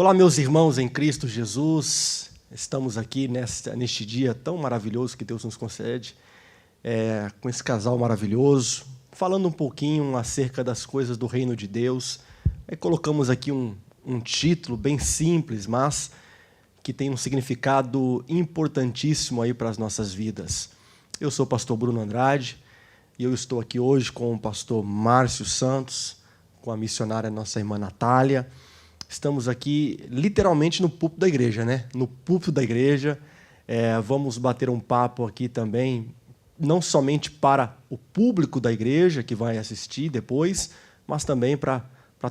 Olá, meus irmãos em Cristo Jesus. Estamos aqui neste dia tão maravilhoso que Deus nos concede, com esse casal maravilhoso, falando um pouquinho acerca das coisas do reino de Deus. Aí colocamos aqui um título bem simples, mas que tem um significado importantíssimo aí para as nossas vidas. Eu sou o pastor Bruno Andrade e eu estou aqui hoje com o pastor Márcio Santos, com a missionária nossa irmã Natália. Estamos aqui literalmente no púlpito da igreja, né? No púlpito da igreja. Vamos bater um papo aqui também, não somente para o público da igreja que vai assistir depois, mas também para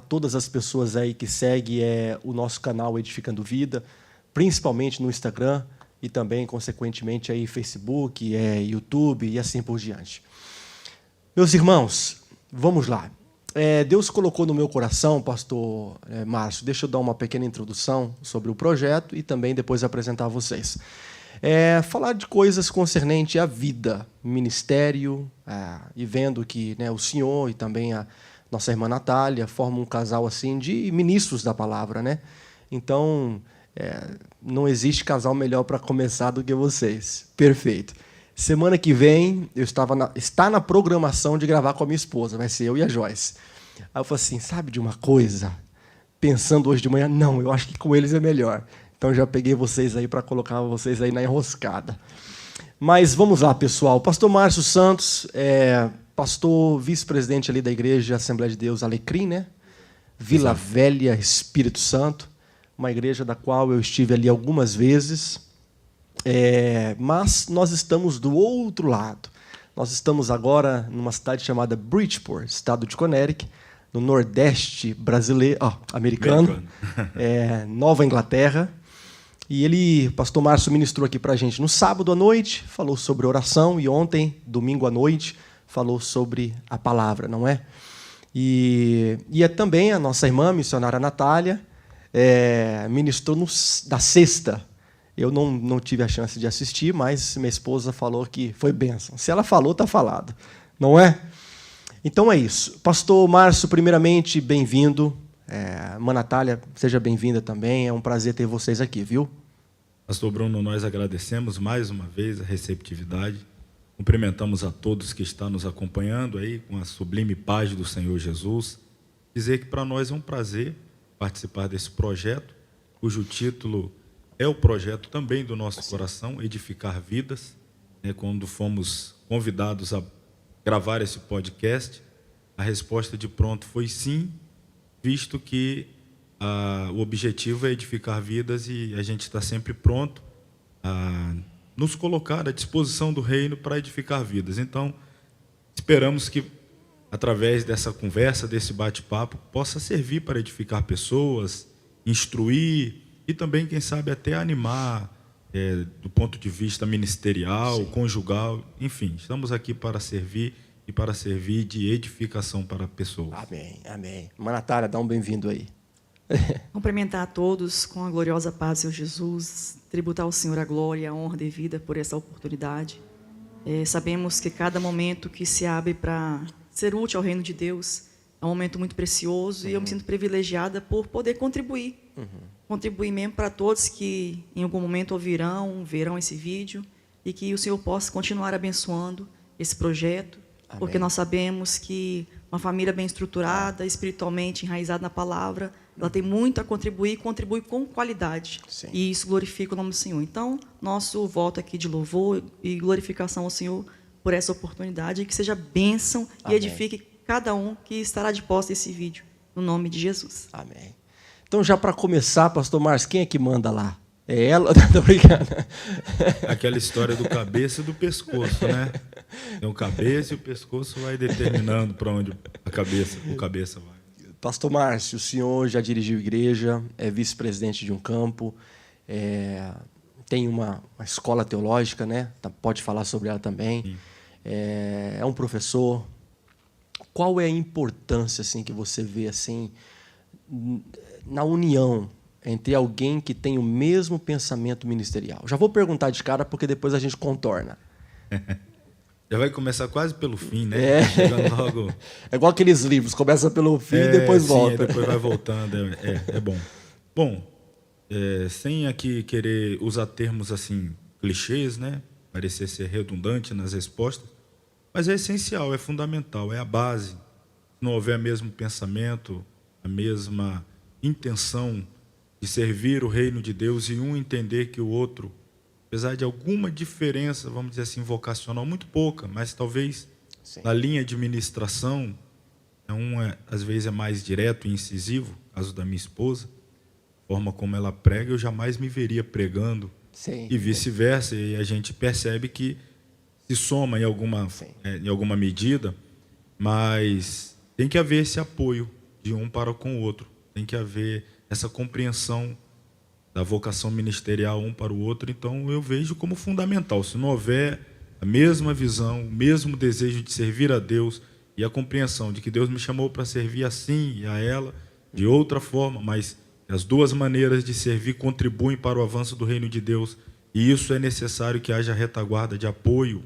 todas as pessoas aí que seguem o nosso canal Edificando Vida, principalmente no Instagram e também, consequentemente, aí Facebook, YouTube e assim por diante. Meus irmãos, vamos lá. Deus colocou no meu coração, pastor Márcio, deixa eu dar uma pequena introdução sobre o projeto e também depois apresentar a vocês. Falar de coisas concernentes à vida, ministério, e vendo que o senhor e também a nossa irmã Natália formam um casal assim de ministros da palavra, né? Então, não existe casal melhor para começar do que vocês. Perfeito. Semana que vem, está na programação de gravar com a minha esposa, vai ser eu e a Joyce. Aí eu falei assim, sabe de uma coisa? Pensando hoje de manhã, não, eu acho que com eles é melhor. Então já peguei vocês aí para colocar vocês aí na enroscada. Mas vamos lá, pessoal. Pastor Márcio Santos, pastor vice-presidente ali da Igreja Assembleia de Deus Alecrim, né? Vila Velha, Espírito Santo, uma igreja da qual eu estive ali algumas vezes. Mas nós estamos do outro lado. Nós estamos agora numa cidade chamada Bridgeport, estado de Connecticut, no nordeste brasileiro, americano, Nova Inglaterra. E o pastor Márcio ministrou aqui para a gente no sábado à noite, falou sobre oração, e ontem, domingo à noite, falou sobre a palavra, não é? E também a nossa irmã missionária Natália ministrou na sexta. Eu não tive a chance de assistir, mas minha esposa falou que foi bênção. Se ela falou, está falado, não é? Então é isso. Pastor Márcio, primeiramente, bem-vindo. Irmã Natália, seja bem-vinda também. É um prazer ter vocês aqui, viu? Pastor Bruno, nós agradecemos mais uma vez a receptividade. Cumprimentamos a todos que estão nos acompanhando aí com a sublime paz do Senhor Jesus. Dizer que para nós é um prazer participar desse projeto, cujo título é o projeto também do nosso coração, Edificar Vidas. Quando fomos convidados a gravar esse podcast, a resposta de pronto foi sim, visto que o objetivo é edificar vidas e a gente está sempre pronto a nos colocar à disposição do reino para edificar vidas. Então, esperamos que, através dessa conversa, desse bate-papo, possa servir para edificar pessoas, instruir, e também, quem sabe, até animar do ponto de vista ministerial, sim, conjugal, enfim, estamos aqui para servir e para servir de edificação para pessoas. Amém, amém. Irmã Natália, dá um bem-vindo aí. Cumprimentar a todos com a gloriosa paz do Senhor Jesus, tributar ao Senhor a glória e a honra devida por essa oportunidade. Sabemos que cada momento que se abre para ser útil ao reino de Deus é um momento muito precioso, e eu me sinto privilegiada por poder contribuir. Contribuir mesmo para todos que em algum momento verão esse vídeo, e que o Senhor possa continuar abençoando esse projeto. Amém. Porque nós sabemos que uma família bem estruturada, espiritualmente enraizada na palavra, ela tem muito a contribuir e contribui com qualidade. Sim. E isso glorifica o nome do Senhor. Então, nosso voto aqui de louvor e glorificação ao Senhor por essa oportunidade, e que seja bênção. Amém. E edifique cada um que estará de posse desse vídeo, no nome de Jesus. Amém. Então, já para começar, pastor Márcio, quem é que manda lá? É ela? Estou brincando. Aquela história do cabeça e do pescoço, né? Tem o cabeça e o pescoço vai determinando para onde o cabeça vai. Pastor Márcio, o senhor já dirigiu igreja, é vice-presidente de um campo, tem uma escola teológica, né? Pode falar sobre ela também. É um professor. Qual é a importância assim, que você vê assim, na união entre alguém que tem o mesmo pensamento ministerial? Já vou perguntar de cara, porque depois a gente contorna. Já vai começar quase pelo fim, né? Chegando logo... É igual aqueles livros, começa pelo fim e depois volta. Depois vai voltando, é bom. Bom, sem aqui querer usar termos assim clichês, né? Parecer ser redundante nas respostas, mas é essencial, é fundamental, é a base. Se não houver o mesmo pensamento, a mesma intenção de servir o reino de Deus e um entender que o outro, apesar de alguma diferença, vamos dizer assim, vocacional, muito pouca, mas talvez Sim. na linha de ministração, às vezes é mais direto e incisivo, caso da minha esposa, a forma como ela prega, eu jamais me veria pregando, Sim. e vice-versa, e a gente percebe que se soma em alguma medida, mas tem que haver esse apoio de um para com o outro, tem que haver essa compreensão da vocação ministerial um para o outro. Então eu vejo como fundamental, se não houver a mesma visão, o mesmo desejo de servir a Deus e a compreensão de que Deus me chamou para servir assim e a ela de outra forma, mas as duas maneiras de servir contribuem para o avanço do reino de Deus, e isso é necessário que haja retaguarda de apoio,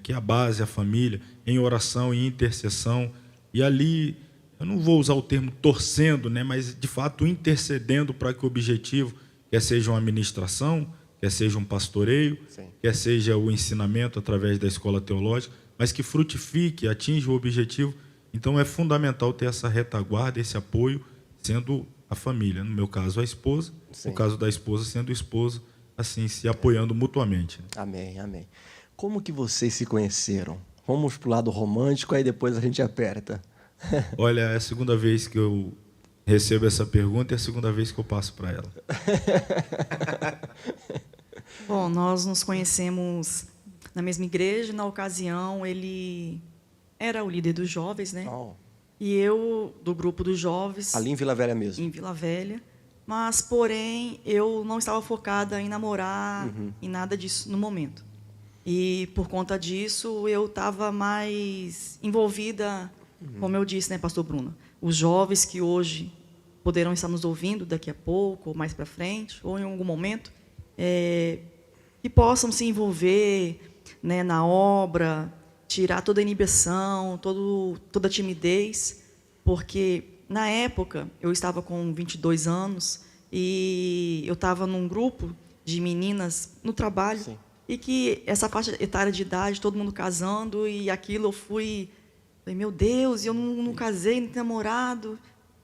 que é a base, a família, em oração e intercessão, e ali, eu não vou usar o termo torcendo, mas de fato intercedendo para que o objetivo, quer seja uma administração, quer seja um pastoreio, Sim. quer seja o ensinamento através da escola teológica, mas que frutifique, atinja o objetivo. Então é fundamental ter essa retaguarda, esse apoio, sendo a família, no meu caso a esposa, Sim. no caso da esposa sendo o esposo, assim, se apoiando mutuamente. Amém, amém. Como que vocês se conheceram? Vamos pro lado romântico, aí depois a gente aperta. Olha, é a segunda vez que eu recebo essa pergunta e é a segunda vez que eu passo para ela. Bom, nós nos conhecemos na mesma igreja. Na ocasião, ele era o líder dos jovens, né? Oh. E eu, do grupo dos jovens. Ali em Vila Velha mesmo? Em Vila Velha. Mas, porém, eu não estava focada em namorar, em nada disso no momento. E, por conta disso, eu estava mais envolvida, como eu disse, né, pastor Bruno? Os jovens que hoje poderão estar nos ouvindo daqui a pouco, ou mais para frente, ou em algum momento, que possam se envolver, na obra, tirar toda a inibição, toda a timidez, porque, na época, eu estava com 22 anos e eu estava num grupo de meninas no trabalho. Sim. E que essa faixa etária de idade, todo mundo casando, e aquilo eu falei, meu Deus, eu não casei, não tenho namorado.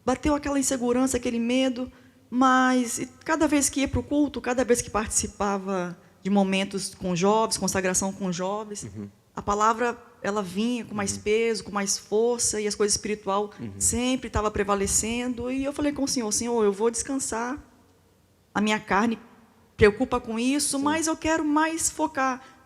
Bateu aquela insegurança, aquele medo, mas cada vez que ia para o culto, cada vez que participava de momentos com jovens, consagração com jovens, a palavra ela vinha com mais peso, com mais força, e as coisas espiritual sempre estava prevalecendo. E eu falei com o Senhor, eu vou descansar, a minha carne preocupa com isso, sim, mas eu quero mais focar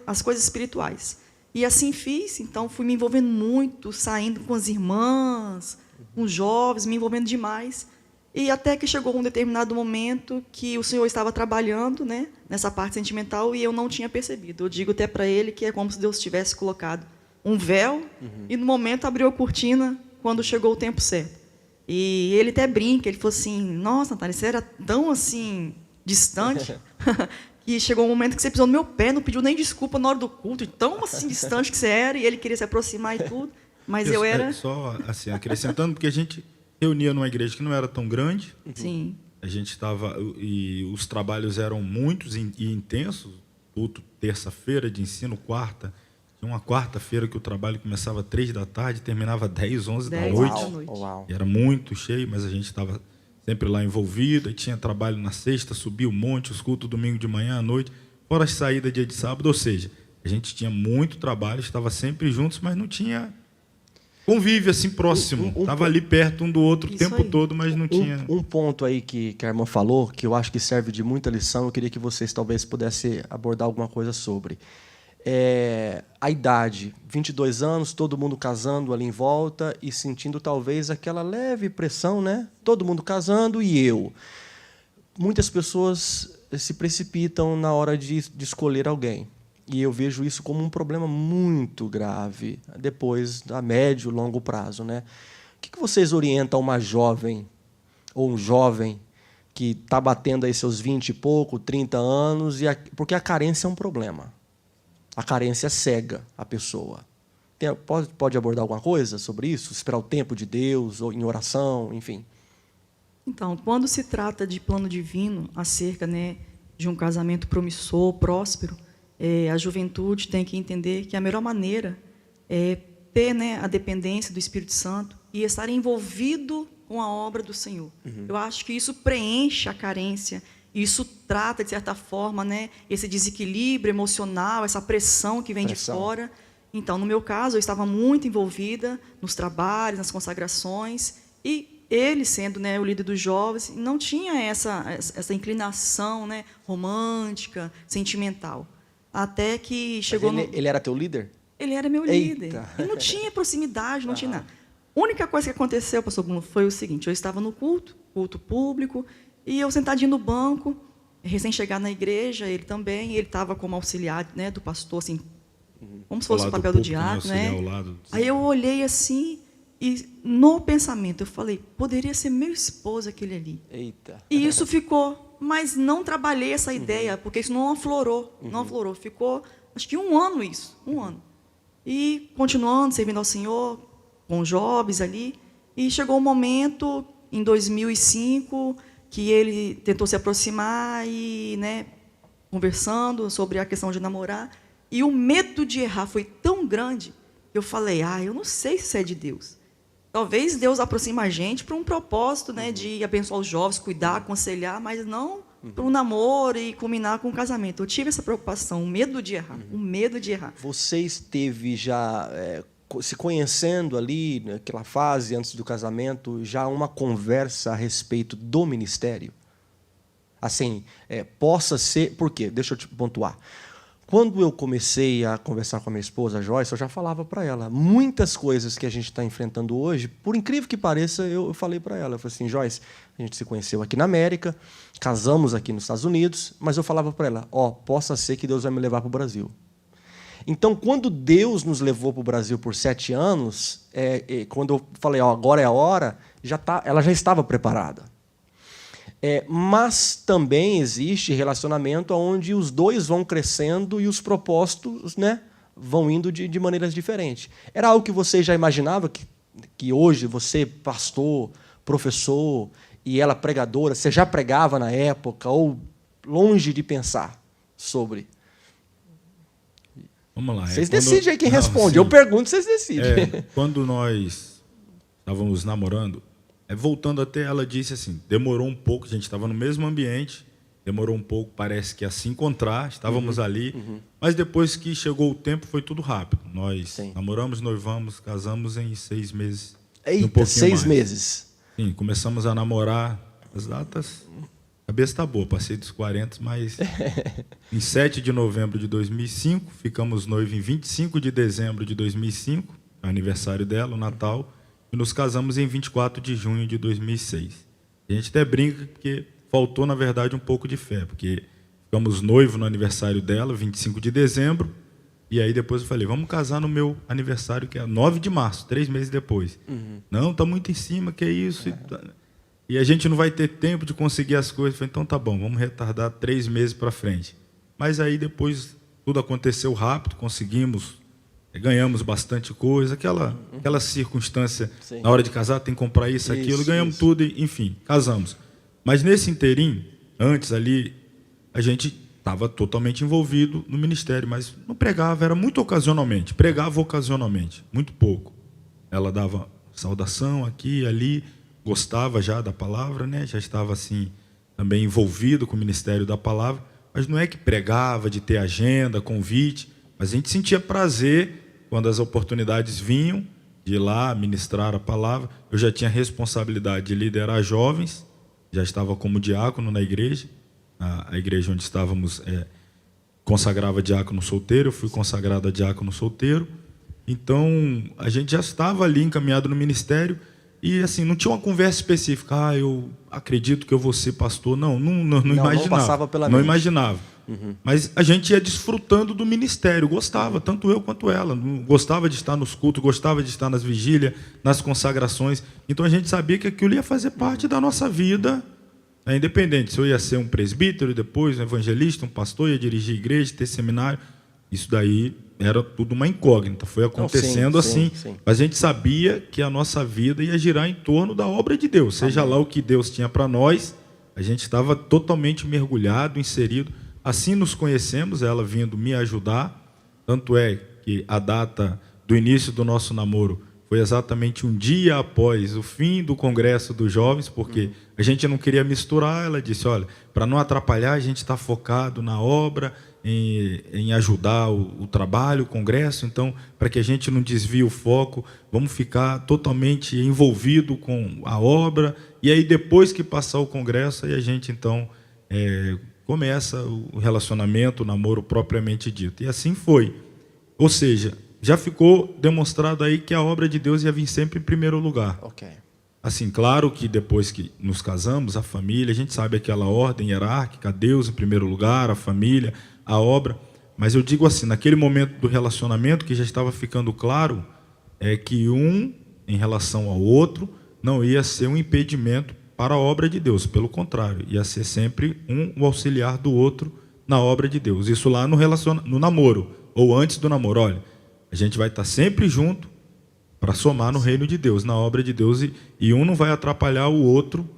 as coisas espirituais. E assim fiz, então fui me envolvendo muito, saindo com as irmãs, com os jovens, me envolvendo demais. E até que chegou um determinado momento que o Senhor estava trabalhando, nessa parte sentimental, e eu não tinha percebido. Eu digo até para ele que é como se Deus tivesse colocado um véu, e no momento abriu a cortina quando chegou o tempo certo. E ele até brinca, ele falou assim, nossa, Natália, você era tão assim distante, que chegou um momento que você pisou no meu pé, não pediu nem desculpa na hora do culto, tão assim distante que você era, e ele queria se aproximar e tudo, mas eu era... Só assim, acrescentando, porque a gente reunia numa igreja que não era tão grande, sim, a gente estava, e os trabalhos eram muitos e intensos, culto terça-feira de ensino, quarta, tinha uma quarta-feira que o trabalho começava às 3 da tarde, terminava às 10, 11 da noite, Uau. E era muito cheio, mas a gente estava sempre lá envolvido, e tinha trabalho na sexta, subia o monte, os cultos domingo de manhã à noite, fora as saídas dia de sábado, ou seja, a gente tinha muito trabalho, estava sempre juntos, mas não tinha convívio assim próximo, estava ali perto um do outro o tempo todo, mas não tinha... Um ponto aí que a irmã falou, que eu acho que serve de muita lição, eu queria que vocês talvez pudessem abordar alguma coisa sobre. A idade, 22 anos, todo mundo casando ali em volta e sentindo talvez aquela leve pressão, Todo mundo casando e eu. Muitas pessoas se precipitam na hora de escolher alguém. E eu vejo isso como um problema muito grave, depois, a médio e longo prazo. O que vocês orientam uma jovem ou um jovem que está batendo aí seus 20 e pouco, 30 anos, porque a carência é um problema. A carência cega a pessoa. Pode abordar alguma coisa sobre isso? Esperar o tempo de Deus, ou em oração, enfim? Então, quando se trata de plano divino, acerca, né, de um casamento promissor, próspero, a juventude tem que entender que a melhor maneira é ter, né, a dependência do Espírito Santo e estar envolvido com a obra do Senhor. Eu acho que isso preenche a carência, isso trata, de certa forma, né, esse desequilíbrio emocional, essa pressão que vem de fora. Então, no meu caso, eu estava muito envolvida nos trabalhos, nas consagrações, e ele, sendo, né, o líder dos jovens, não tinha essa inclinação, né, romântica, sentimental. Até que chegou... Ele era teu líder? Ele era meu líder. Ele não tinha proximidade, não tinha nada. A única coisa que aconteceu, pastor Bruno, foi o seguinte: eu estava no culto público, e eu sentadinho no banco, recém-chegado na igreja, ele também, ele estava como auxiliar, né, do pastor, assim, como se fosse o papel do diácono, né? Aí eu olhei assim, e no pensamento eu falei, poderia ser meu esposo aquele ali. Eita. E isso ficou, mas não trabalhei essa ideia, porque isso não aflorou, não aflorou. Ficou, acho que 1 ano isso, 1 ano. E continuando, servindo ao Senhor, com jovens ali, e chegou um momento, em 2005, que ele tentou se aproximar e, né, conversando sobre a questão de namorar, e o medo de errar foi tão grande, que eu falei, eu não sei se isso é de Deus. Talvez Deus aproxima a gente para um propósito, né, de abençoar os jovens, cuidar, aconselhar, mas não para um namoro e culminar com um casamento. Eu tive essa preocupação, o medo de errar, o medo de errar. Você esteve já se conhecendo ali, naquela fase antes do casamento, já uma conversa a respeito do ministério? Assim, possa ser... Por quê? Deixa eu te pontuar. Quando eu comecei a conversar com a minha esposa, a Joyce, eu já falava para ela. Muitas coisas que a gente está enfrentando hoje, por incrível que pareça, eu falei para ela. Eu falei assim, Joyce, a gente se conheceu aqui na América, casamos aqui nos Estados Unidos, mas eu falava para ela, possa ser que Deus vai me levar para o Brasil. Então, quando Deus nos levou para o Brasil por 7 anos, quando eu falei, agora é a hora, ela já estava preparada. Mas também existe relacionamento onde os dois vão crescendo e os propósitos, né, vão indo de maneiras diferentes. Era algo que você já imaginava, que hoje você, pastor, professor, e ela pregadora, você já pregava na época, ou longe de pensar sobre? Vamos lá. Vocês decidem aí quem responde. Sim. Eu pergunto, vocês decidem. Quando nós estávamos namorando, voltando até, ela disse assim, demorou um pouco, a gente estava no mesmo ambiente, demorou um pouco, parece que a se encontrar, estávamos ali, mas depois que chegou o tempo, foi tudo rápido. Nós namoramos, noivamos, casamos em 6 meses. Eita, um pouquinho 6 mais. meses. Sim, começamos a namorar, as datas, a cabeça está boa, passei dos 40, mas em 7 de novembro de 2005, ficamos noivos em 25 de dezembro de 2005, aniversário dela, o Natal, e nos casamos em 24 de junho de 2006. A gente até brinca porque faltou, na verdade, um pouco de fé, porque ficamos noivos no aniversário dela, 25 de dezembro, e aí depois eu falei, vamos casar no meu aniversário, que é 9 de março, 3 meses depois. Não, está muito em cima, que é isso. E a gente não vai ter tempo de conseguir as coisas. Eu falei, então tá bom, vamos retardar 3 meses para frente. Mas aí depois tudo aconteceu rápido, conseguimos... Ganhamos bastante coisa, aquela circunstância, na hora de casar, tem que comprar isso, aquilo, ganhamos tudo, enfim, casamos. Mas nesse inteirinho, antes ali, a gente estava totalmente envolvido no ministério, mas não pregava, era muito ocasionalmente, pregava ocasionalmente, muito pouco. Ela dava saudação aqui e ali, gostava já da palavra, né? Já estava assim, também envolvido com o ministério da palavra, mas não é que pregava de ter agenda, convite, mas a gente sentia prazer quando as oportunidades vinham de ir lá ministrar a palavra. Eu já tinha responsabilidade de liderar jovens, já estava como diácono na igreja. A igreja onde estávamos consagrava diácono solteiro, eu fui consagrado a diácono solteiro. Então, a gente já estava ali encaminhado no ministério e assim, não tinha uma conversa específica. Eu acredito que eu vou ser pastor. Não imaginava. Não passava pela mente. Não imaginava. Mas a gente ia desfrutando do ministério, gostava, tanto eu quanto ela. Gostava de estar nos cultos, gostava de estar nas vigílias, nas consagrações. Então a gente sabia que aquilo ia fazer parte da nossa vida, independente se eu ia ser um presbítero, depois um evangelista, um pastor, ia dirigir igreja, ter seminário. Isso daí era tudo uma incógnita, foi acontecendo Não, sim, assim, sim. mas a gente sabia que a nossa vida ia girar em torno da obra de Deus, seja lá o que Deus tinha para nós, a gente estava totalmente mergulhado, inserido. Assim nos conhecemos, ela vindo me ajudar, tanto é que a data do início do nosso namoro foi exatamente um dia após o fim do Congresso dos Jovens, porque a gente não queria misturar. Ela disse, olha, para não atrapalhar, a gente está focado na obra, em ajudar o trabalho, o Congresso, então, para que a gente não desvie o foco, vamos ficar totalmente envolvido com a obra, e aí depois que passar o Congresso, aí a gente, então, começa o relacionamento, o namoro propriamente dito. E assim foi. Ou seja, já ficou demonstrado aí que a obra de Deus ia vir sempre em primeiro lugar. Ok. Assim, claro que depois que nos casamos, a família, a gente sabe aquela ordem hierárquica, Deus em primeiro lugar, a família, a obra. Mas eu digo assim, naquele momento do relacionamento que já estava ficando claro, que um, em relação ao outro, não ia ser um impedimento para a obra de Deus. Pelo contrário, ia ser sempre o auxiliar do outro na obra de Deus. Isso lá no namoro, ou antes do namoro. Olha, a gente vai estar sempre junto para somar no reino de Deus, na obra de Deus, e um não vai atrapalhar o outro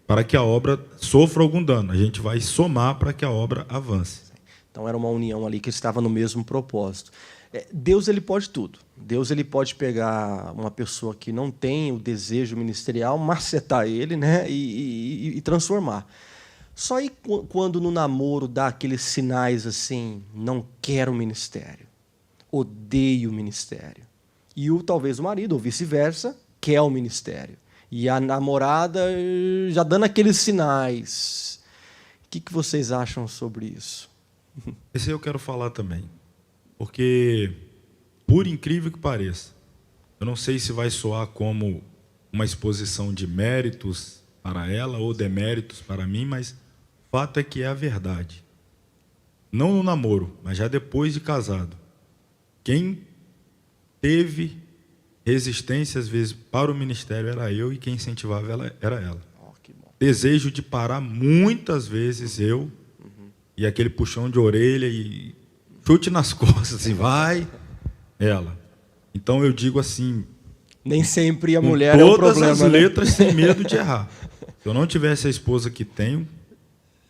para que a obra sofra algum dano. A gente vai somar para que a obra avance. Então era uma união ali que estava no mesmo propósito. Deus, ele pode tudo. Deus, ele pode pegar uma pessoa que não tem o desejo ministerial, macetar ele, né, e transformar. Só aí quando no namoro dá aqueles sinais assim, não quero ministério, odeio o ministério. E talvez o marido, ou vice-versa, quer o ministério. E a namorada já dando aqueles sinais. O que vocês acham sobre isso? Esse eu quero falar também. Porque, por incrível que pareça, eu não sei se vai soar como uma exposição de méritos para ela ou deméritos para mim, mas o fato é que é a verdade. Não no namoro, mas já depois de casado. Quem teve resistência, às vezes, para o ministério era eu, e quem incentivava ela era ela. Oh, que bom. Desejo de parar muitas vezes eu, e aquele puxão de orelha e chute nas costas, e vai ela. Então eu digo assim, nem sempre a mulher é o problema. Todas as letras, sem medo de errar. Se eu não tivesse a esposa que tenho,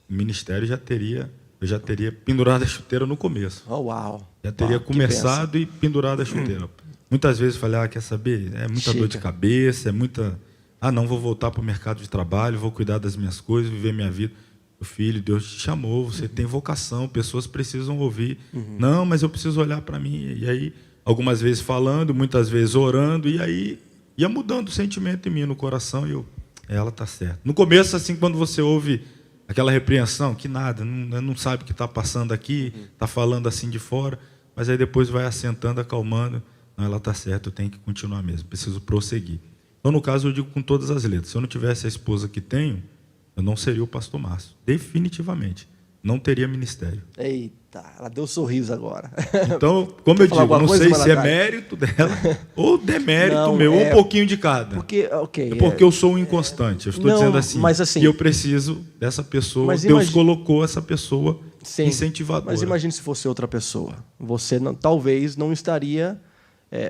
o ministério eu já teria pendurado a chuteira no começo. Oh, uau. Já teria começado e pendurado a chuteira. Muitas vezes eu falei, quer saber? É muita dor de cabeça, é muita... não, vou voltar para o mercado de trabalho, vou cuidar das minhas coisas, viver minha vida. Meu filho, Deus te chamou, você tem vocação, pessoas precisam ouvir. Não, mas eu preciso olhar para mim. E aí, algumas vezes falando, muitas vezes orando, e aí ia mudando o sentimento em mim, no coração, e ela está certa. No começo, assim, quando você ouve aquela repreensão, que nada, não sabe o que está passando aqui, está falando assim de fora, mas aí depois vai assentando, acalmando. Não, ela está certa, eu tenho que continuar mesmo, preciso prosseguir. Então, no caso, eu digo com todas as letras, se eu não tivesse a esposa que tenho, eu não seria o pastor Márcio, definitivamente. Não teria ministério. Eita, ela deu um sorriso agora. Então, como eu digo, não sei se é mérito dela ou demérito meu, ou um pouquinho de cada. Porque, porque eu sou um inconstante. Eu estou dizendo assim, que eu preciso dessa pessoa, Deus colocou essa pessoa incentivadora. Mas imagine se fosse outra pessoa. Você talvez não estaria...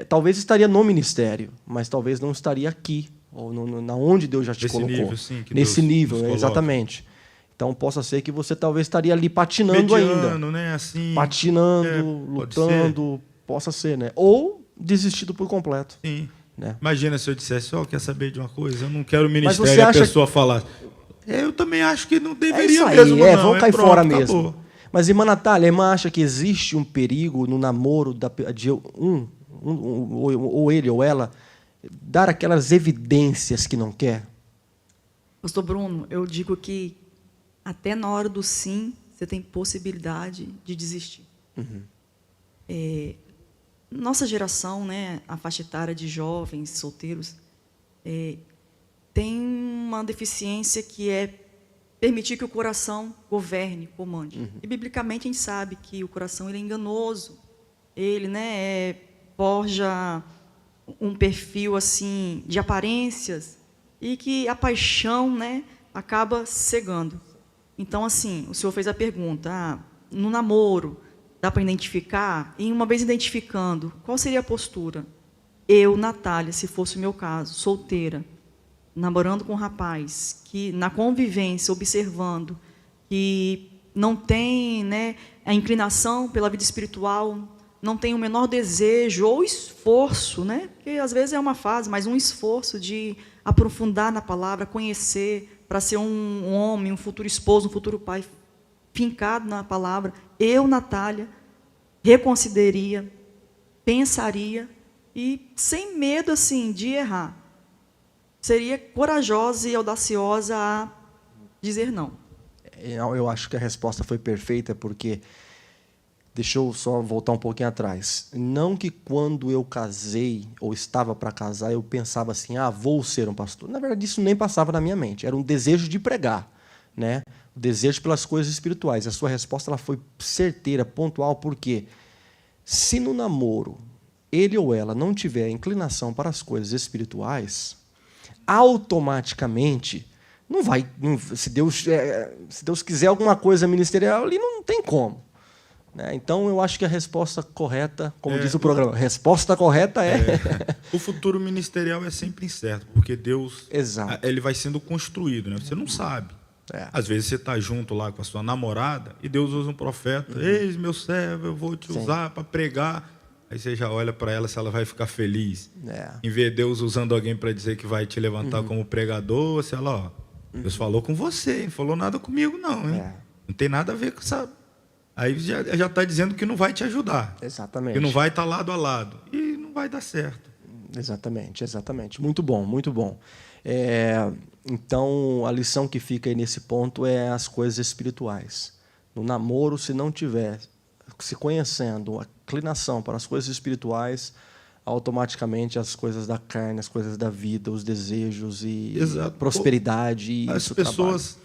talvez estaria no ministério, mas talvez não estaria aqui, ou na onde Deus já te colocou. Nível, sim, que nesse Deus nível, exatamente. Então, possa ser que você talvez estaria ali patinando ainda. Né? Assim, patinando, lutando, possa ser, né? Ou desistido por completo. Sim. Né? Imagina se eu dissesse, quer saber de uma coisa? Eu não quero o ministério, e a pessoa falar. Eu também acho que não deveria isso aí, mesmo, não. Vamos cair pronto, fora acabou. mesmo. Mas, irmã Natália, a irmã acha que existe um perigo no namoro de ou ele ou ela dar aquelas evidências que não quer? Pastor Bruno, eu digo que até na hora do sim, você tem possibilidade de desistir. Nossa geração, né, a faixa etária de jovens, solteiros, tem uma deficiência que é permitir que o coração governe, comande. E, biblicamente, a gente sabe que o coração ele é enganoso. Ele, né, forja um perfil assim, de aparências e que a paixão, né, acaba cegando. Então, assim, o senhor fez a pergunta, no namoro, dá para identificar, e uma vez identificando, qual seria a postura? Eu, Natália, se fosse o meu caso, solteira, namorando com um rapaz, que na convivência, observando, que não tem, né, a inclinação pela vida espiritual, não tem o menor desejo ou esforço, né, porque às vezes é uma fase, mas um esforço de aprofundar na palavra, conhecer, para ser um homem, um futuro esposo, um futuro pai, fincado na palavra, eu, Natália, reconsideraria, pensaria, e sem medo assim de errar, seria corajosa e audaciosa a dizer não. Eu acho que a resposta foi perfeita, porque, deixa eu só voltar um pouquinho atrás, não que quando eu casei, ou estava para casar, eu pensava assim, vou ser um pastor. Na verdade, isso nem passava na minha mente, era um desejo de pregar, né? O desejo pelas coisas espirituais. A sua resposta ela foi certeira, pontual, porque se no namoro ele ou ela não tiver inclinação para as coisas espirituais, automaticamente não vai. Se Deus quiser alguma coisa ministerial ali, não tem como. Né? Então, eu acho que a resposta correta, como diz o programa, a resposta correta O futuro ministerial é sempre incerto, porque Deus, Exato. Ele vai sendo construído, né? Você não sabe. Às vezes você está junto lá com a sua namorada e Deus usa um profeta. Eis, meu servo, eu vou te usar para pregar. Aí você já olha para ela se ela vai ficar feliz. Em ver Deus usando alguém para dizer que vai te levantar como pregador, você fala, Deus falou com você, não falou nada comigo não. Hein? Não tem nada a ver com essa... Aí já está dizendo que não vai te ajudar. Exatamente. Que não vai estar lado a lado. E não vai dar certo. Exatamente, exatamente. Muito bom, muito bom. Então, a lição que fica aí nesse ponto é as coisas espirituais. No namoro, se não tiver se conhecendo a inclinação para as coisas espirituais, automaticamente as coisas da carne, as coisas da vida, os desejos e prosperidade. As pessoas,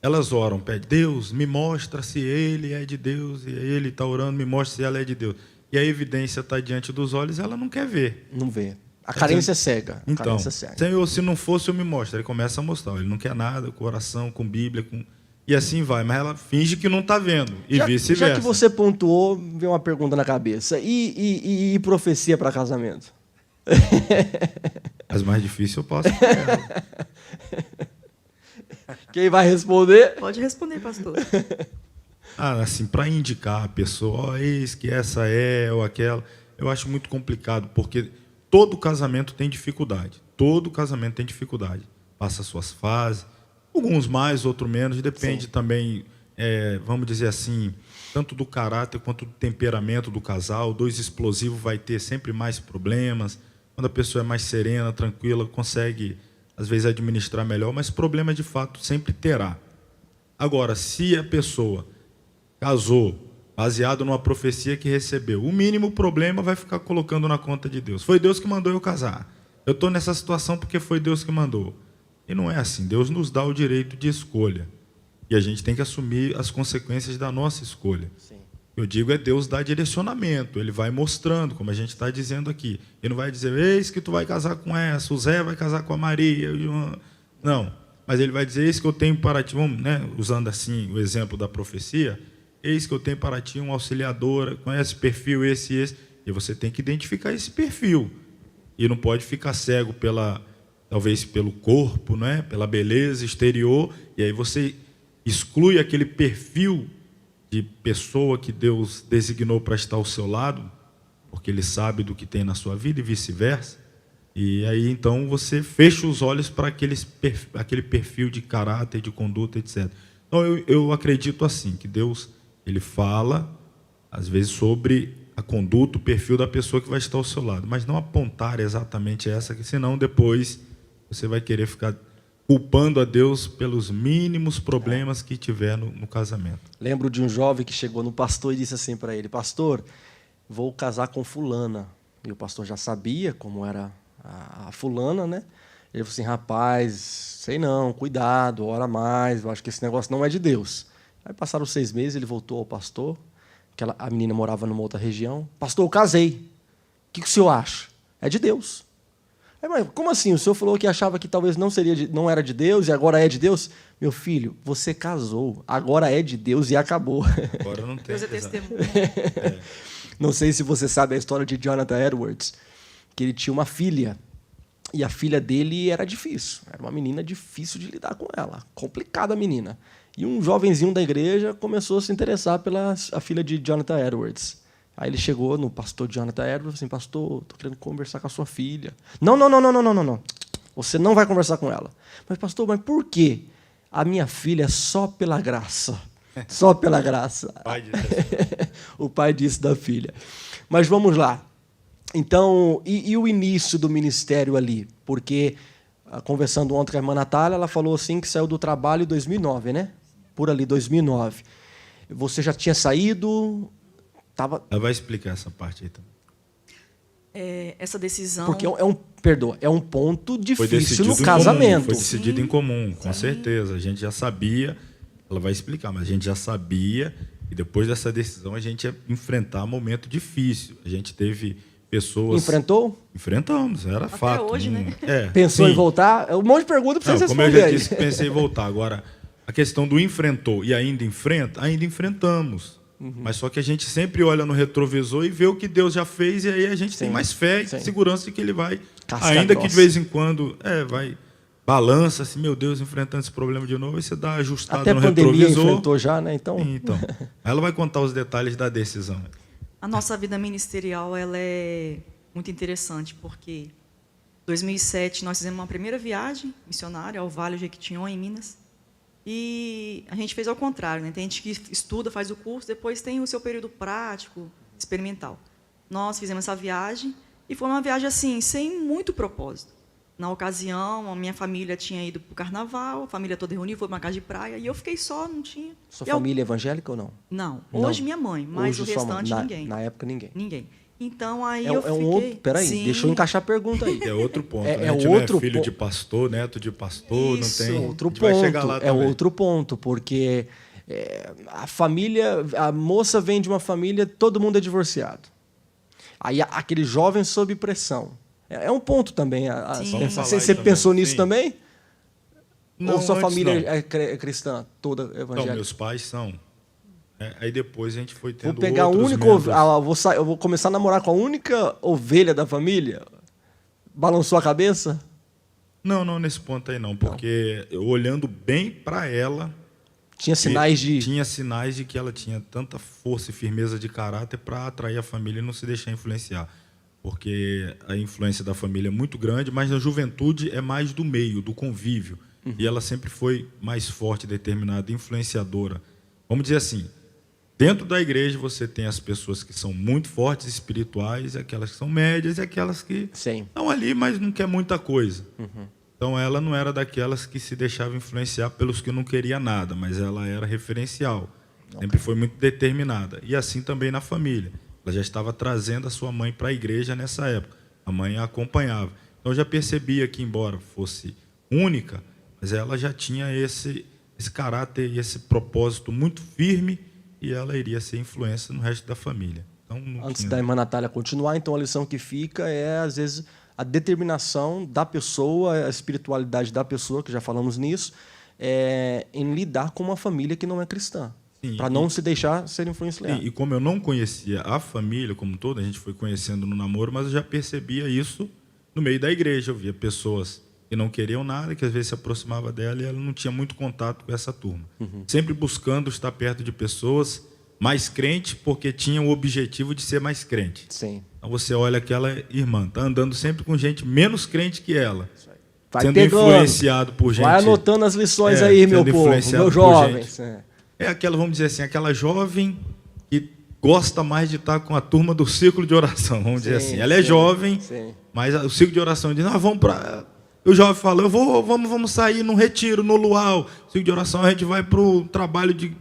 elas oram, pedem, Deus, me mostra se ele é de Deus, e ele está orando, me mostra se ela é de Deus. E a evidência está diante dos olhos, ela não quer ver. Não vê. A carência é cega. Então, Senhor, se não fosse, eu me mostro. Ele começa a mostrar. Ele não quer nada, com oração, com Bíblia, e assim vai. Mas ela finge que não está vendo, e vice-versa. Já que você pontuou, veio uma pergunta na cabeça. E profecia para casamento? As mais difíceis eu posso fazer. Quem vai responder? Pode responder, pastor. Assim, para indicar a pessoa, eis que essa é ou aquela, eu acho muito complicado, porque todo casamento tem dificuldade. Todo casamento tem dificuldade. Passa suas fases, alguns mais, outros menos, depende também, vamos dizer assim, tanto do caráter quanto do temperamento do casal. Dois explosivos vai ter sempre mais problemas. Quando a pessoa é mais serena, tranquila, consegue, às vezes, administrar melhor, mas problema, de fato, sempre terá. Agora, se a pessoa casou baseado numa profecia que recebeu, o mínimo problema vai ficar colocando na conta de Deus. Foi Deus que mandou eu casar. Eu estou nessa situação porque foi Deus que mandou. E não é assim. Deus nos dá o direito de escolha. E a gente tem que assumir as consequências da nossa escolha. Sim. Eu digo, Deus dá direcionamento. Ele vai mostrando, como a gente está dizendo aqui. Ele não vai dizer, eis que tu vai casar com essa, o Zé vai casar com a Maria. Não. Mas ele vai dizer, eis que eu tenho para ti, vamos, né, usando assim o exemplo da profecia, eis que eu tenho para ti uma auxiliadora, conhece perfil esse e esse. E você tem que identificar esse perfil. E não pode ficar cego talvez pelo corpo, né? Pela beleza exterior. E aí você exclui aquele perfil de pessoa que Deus designou para estar ao seu lado, porque Ele sabe do que tem na sua vida e vice-versa. E aí, então, você fecha os olhos para aquele perfil de caráter, de conduta, etc. Então, eu acredito assim, que Deus... Ele fala, às vezes, sobre a conduta, o perfil da pessoa que vai estar ao seu lado, mas não apontar exatamente essa, que senão depois você vai querer ficar culpando a Deus pelos mínimos problemas que tiver no casamento. Lembro de um jovem que chegou no pastor e disse assim para ele, pastor, vou casar com fulana. E o pastor já sabia como era a fulana, né? Ele falou assim, rapaz, sei não, cuidado, ora mais, eu acho que esse negócio não é de Deus. Aí passaram 6 meses, ele voltou ao pastor, a menina morava numa outra região. Pastor, eu casei. O que o senhor acha? É de Deus. Aí, mas como assim? O senhor falou que achava que talvez não era de Deus e agora é de Deus? meu filho, você casou, agora é de Deus e acabou. Agora não tem. Deus é testemunho. Não sei se você sabe a história de Jonathan Edwards, que ele tinha uma filha. E a filha dele era difícil. Era uma menina difícil de lidar com ela. Complicada a menina. E um jovenzinho da igreja começou a se interessar pela a filha de Jonathan Edwards. Aí ele chegou no pastor Jonathan Edwards e falou assim, pastor, estou querendo conversar com a sua filha. Não. Você não vai conversar com ela. Mas pastor, mas por quê? A minha filha é só pela graça. Só pela graça. O pai disse da filha. Mas vamos lá. Então, e o início do ministério ali? Porque, conversando ontem com a irmã Natália, ela falou assim que saiu do trabalho em 2009, né? Por ali, 2009. Você já tinha saído? Ela vai explicar essa parte aí também. Essa decisão... Porque é um ponto difícil no foi casamento. Foi decidido em comum, com certeza. A gente já sabia, ela vai explicar, mas a gente já sabia que depois dessa decisão a gente ia enfrentar um momento difícil. A gente teve pessoas... Enfrentou? Enfrentamos, era até fato. Hoje, né? Pensou em voltar? Um monte de perguntas para você responder. Como eu já disse, pensei em voltar. Agora, a questão do enfrentou e ainda enfrenta, ainda enfrentamos. Mas só que a gente sempre olha no retrovisor e vê o que Deus já fez, e aí a gente tem mais fé e segurança de que Ele vai, ainda que de vez em quando, vai, balança assim, meu Deus, enfrentando esse problema de novo, e você dá ajustado até no pandemia retrovisor. Enfrentou já, né? Então, ela vai contar os detalhes da decisão. A nossa vida ministerial ela é muito interessante, porque em 2007 nós fizemos uma primeira viagem missionária ao Vale do Jequitinhonha, em Minas. E a gente fez ao contrário, né? Tem gente que estuda, faz o curso, depois tem o seu período prático, experimental. Nós fizemos essa viagem e foi uma viagem assim, sem muito propósito. Na ocasião, a minha família tinha ido para o carnaval, a família toda reunida, foi para uma casa de praia, e eu fiquei só, não tinha... Sua família é evangélica ou não? Não. Hoje minha mãe, mas hoje o restante ninguém. Na época ninguém. Ninguém. Então aí eu fiquei... outro... Peraí, deixa eu encaixar a pergunta aí. É outro ponto. É a gente outro não é filho de pastor, neto de pastor, Isso. não tem... Outro ponto. Vai chegar lá também. Outro ponto, porque a família, a moça vem de uma família, todo mundo é divorciado. Aí aquele jovem sob pressão. É um ponto também. Você pensou nisso também? Não, ou sua família não. é cristã, toda evangélica? Não, meus pais são. Aí depois a gente foi tendo Vou pegar eu vou começar a namorar com a única ovelha da família? Balançou a cabeça? Não, nesse ponto aí não, porque eu, olhando bem para ela, tinha sinais de que ela tinha tanta força e firmeza de caráter para atrair a família e não se deixar influenciar, porque a influência da família é muito grande, mas na juventude é mais do meio, do convívio, e ela sempre foi mais forte, determinada, influenciadora. Vamos dizer assim, dentro da igreja você tem as pessoas que são muito fortes espirituais, aquelas que são médias e aquelas que estão ali, mas não quer muita coisa. Então ela não era daquelas que se deixava influenciar pelos que não queria nada, mas ela era referencial. Sempre foi muito determinada. E assim também na família. Ela já estava trazendo a sua mãe para a igreja nessa época. A mãe a acompanhava. Então eu já percebia que, embora fosse única, mas ela já tinha esse caráter e esse propósito muito firme, e ela iria ser influência no resto da família. Então, antes da irmã Natália continuar, então a lição que fica é, às vezes, a determinação da pessoa, a espiritualidade da pessoa, que já falamos nisso, em lidar com uma família que não é cristã, para não se deixar ser influenciado. E como eu não conhecia a família como toda, a gente foi conhecendo no namoro, mas eu já percebia isso no meio da igreja. Eu via pessoas que não queriam nada, que às vezes se aproximava dela e ela não tinha muito contato com essa turma. Sempre buscando estar perto de pessoas mais crentes, porque tinham o objetivo de ser mais crente. Então você olha aquela irmã, está andando sempre com gente menos crente que ela, sendo influenciado por gente... Vai anotando as lições aí, meu povo, meus jovens. É aquela, vamos dizer assim, aquela jovem que gosta mais de estar com a turma do círculo de oração, vamos dizer assim. Ela é jovem, mas o círculo de oração diz, vamos para... O jovem fala, vamos sair num retiro, no luau. Ciclo de oração, a gente vai para o trabalho de...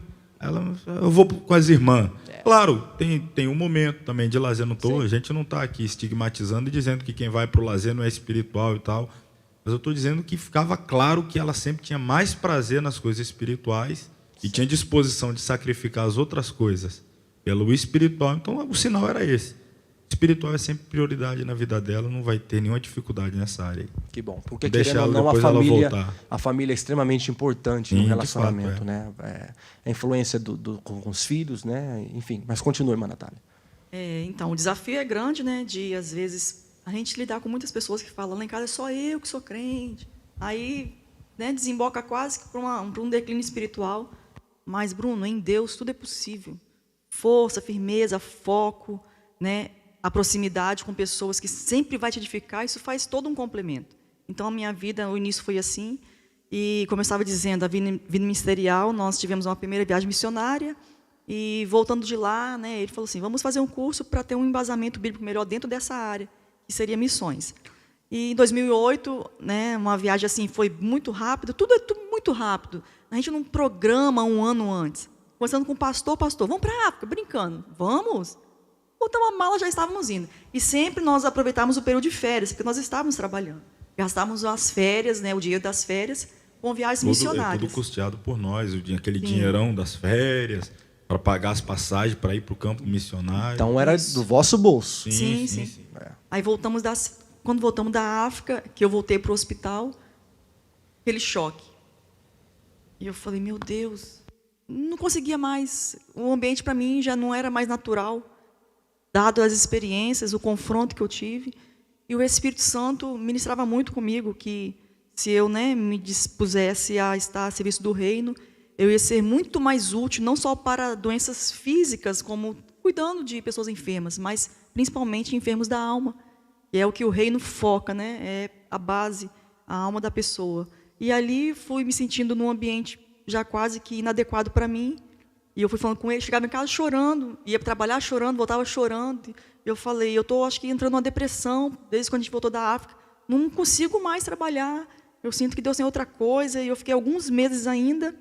eu vou com as irmãs. Claro, tem um momento também de lazer, a gente não está aqui estigmatizando e dizendo que quem vai para o lazer não é espiritual e tal. Mas eu estou dizendo que ficava claro que ela sempre tinha mais prazer nas coisas espirituais e tinha disposição de sacrificar as outras coisas pelo espiritual. Então, o sinal era esse. espiritual é sempre prioridade na vida dela, não vai ter nenhuma dificuldade nessa área. Que bom, porque Deixa querendo ou ela não, depois ela voltar. a família é extremamente importante Sim, no de relacionamento, fato, né? A influência com os filhos, né? Enfim, mas continue, irmã Natália. Então, o desafio é grande, né? De, às vezes, a gente lidar com muitas pessoas que falam, lá em casa é só eu que sou crente. Aí, né, desemboca quase que para um declínio espiritual. Mas, Bruno, em Deus tudo é possível. Força, firmeza, foco, né? A proximidade com pessoas que sempre vai te edificar, isso faz todo um complemento. Então, a minha vida, o início foi assim. E, como eu estava dizendo, a vida ministerial, nós tivemos uma primeira viagem missionária. E, voltando de lá, né, ele falou assim, vamos fazer um curso para ter um embasamento bíblico melhor dentro dessa área, que seria missões. E, em 2008, né, uma viagem assim, foi muito rápido, tudo é tudo muito rápido. A gente não programa um ano antes. Conversando com o pastor, vamos para a África, brincando. Vamos? Botamos a mala, já estávamos indo. E sempre nós aproveitávamos o período de férias, porque nós estávamos trabalhando. Gastávamos as férias, né, o dinheiro das férias, com viagens missionárias. Tudo custeado por nós, aquele dinheirão das férias, para pagar as passagens, para ir para o campo missionário. Então era do vosso bolso. Sim. Aí quando voltamos da África, que eu voltei para o hospital, aquele choque. E eu falei, meu Deus, não conseguia mais. O ambiente para mim já não era mais natural, dado as experiências, o confronto que eu tive. E o Espírito Santo ministrava muito comigo, que se eu, né, me dispusesse a estar a serviço do reino, eu ia ser muito mais útil, não só para doenças físicas, como cuidando de pessoas enfermas, mas principalmente enfermos da alma, que é o que o reino foca, né? É a base, a alma da pessoa. E ali fui me sentindo num ambiente já quase que inadequado para mim, e eu fui falando com ele, chegava em casa chorando, ia trabalhar chorando, voltava chorando. E eu falei, eu estou, acho que, entrando numa depressão, desde quando a gente voltou da África, não consigo mais trabalhar, eu sinto que Deus tem outra coisa, e eu fiquei alguns meses ainda.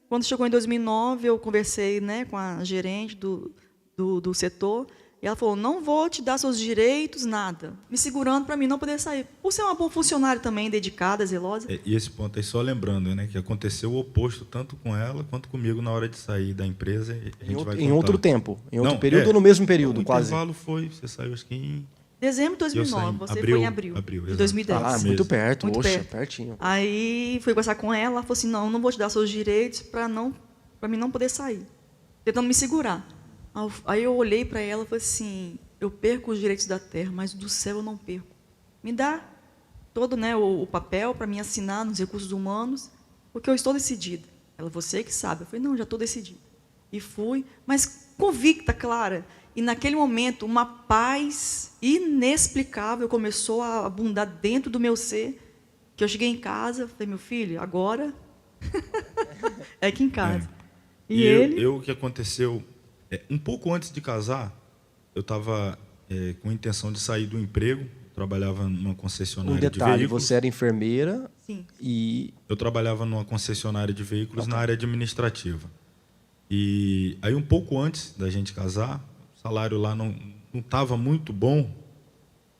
Quando chegou em 2009, eu conversei, né, com a gerente do setor, e ela falou, não vou te dar seus direitos, nada, me segurando para mim não poder sair. Por ser uma boa funcionária também, dedicada, zelosa. E esse ponto aí, só lembrando, né, que aconteceu o oposto, tanto com ela quanto comigo, na hora de sair da empresa. Em outro tempo, em outro período ou no mesmo período, quase? O intervalo foi, você saiu acho que em... Dezembro de 2009, você foi em abril de 2010. Ah, muito perto, muito oxa, perto. Pertinho. Aí fui conversar com ela, ela falou assim, não vou te dar seus direitos para mim não poder sair, tentando me segurar. Aí eu olhei para ela e falei assim, eu perco os direitos da terra, mas do céu eu não perco. Me dá todo, né, o papel para mim assinar nos recursos humanos, porque eu estou decidida. Ela, você que sabe. Eu falei, não, já estou decidida. E fui, mas convicta, Clara. E naquele momento, uma paz inexplicável começou a abundar dentro do meu ser, que eu cheguei em casa, falei, meu filho, agora é aqui em casa. O que aconteceu, um pouco antes de casar, eu estava com a intenção de sair do emprego, trabalhava numa concessionária de veículos. Você era enfermeira. Sim. E eu trabalhava numa concessionária de veículos na área administrativa. E aí, um pouco antes da gente casar, o salário lá não estava muito bom,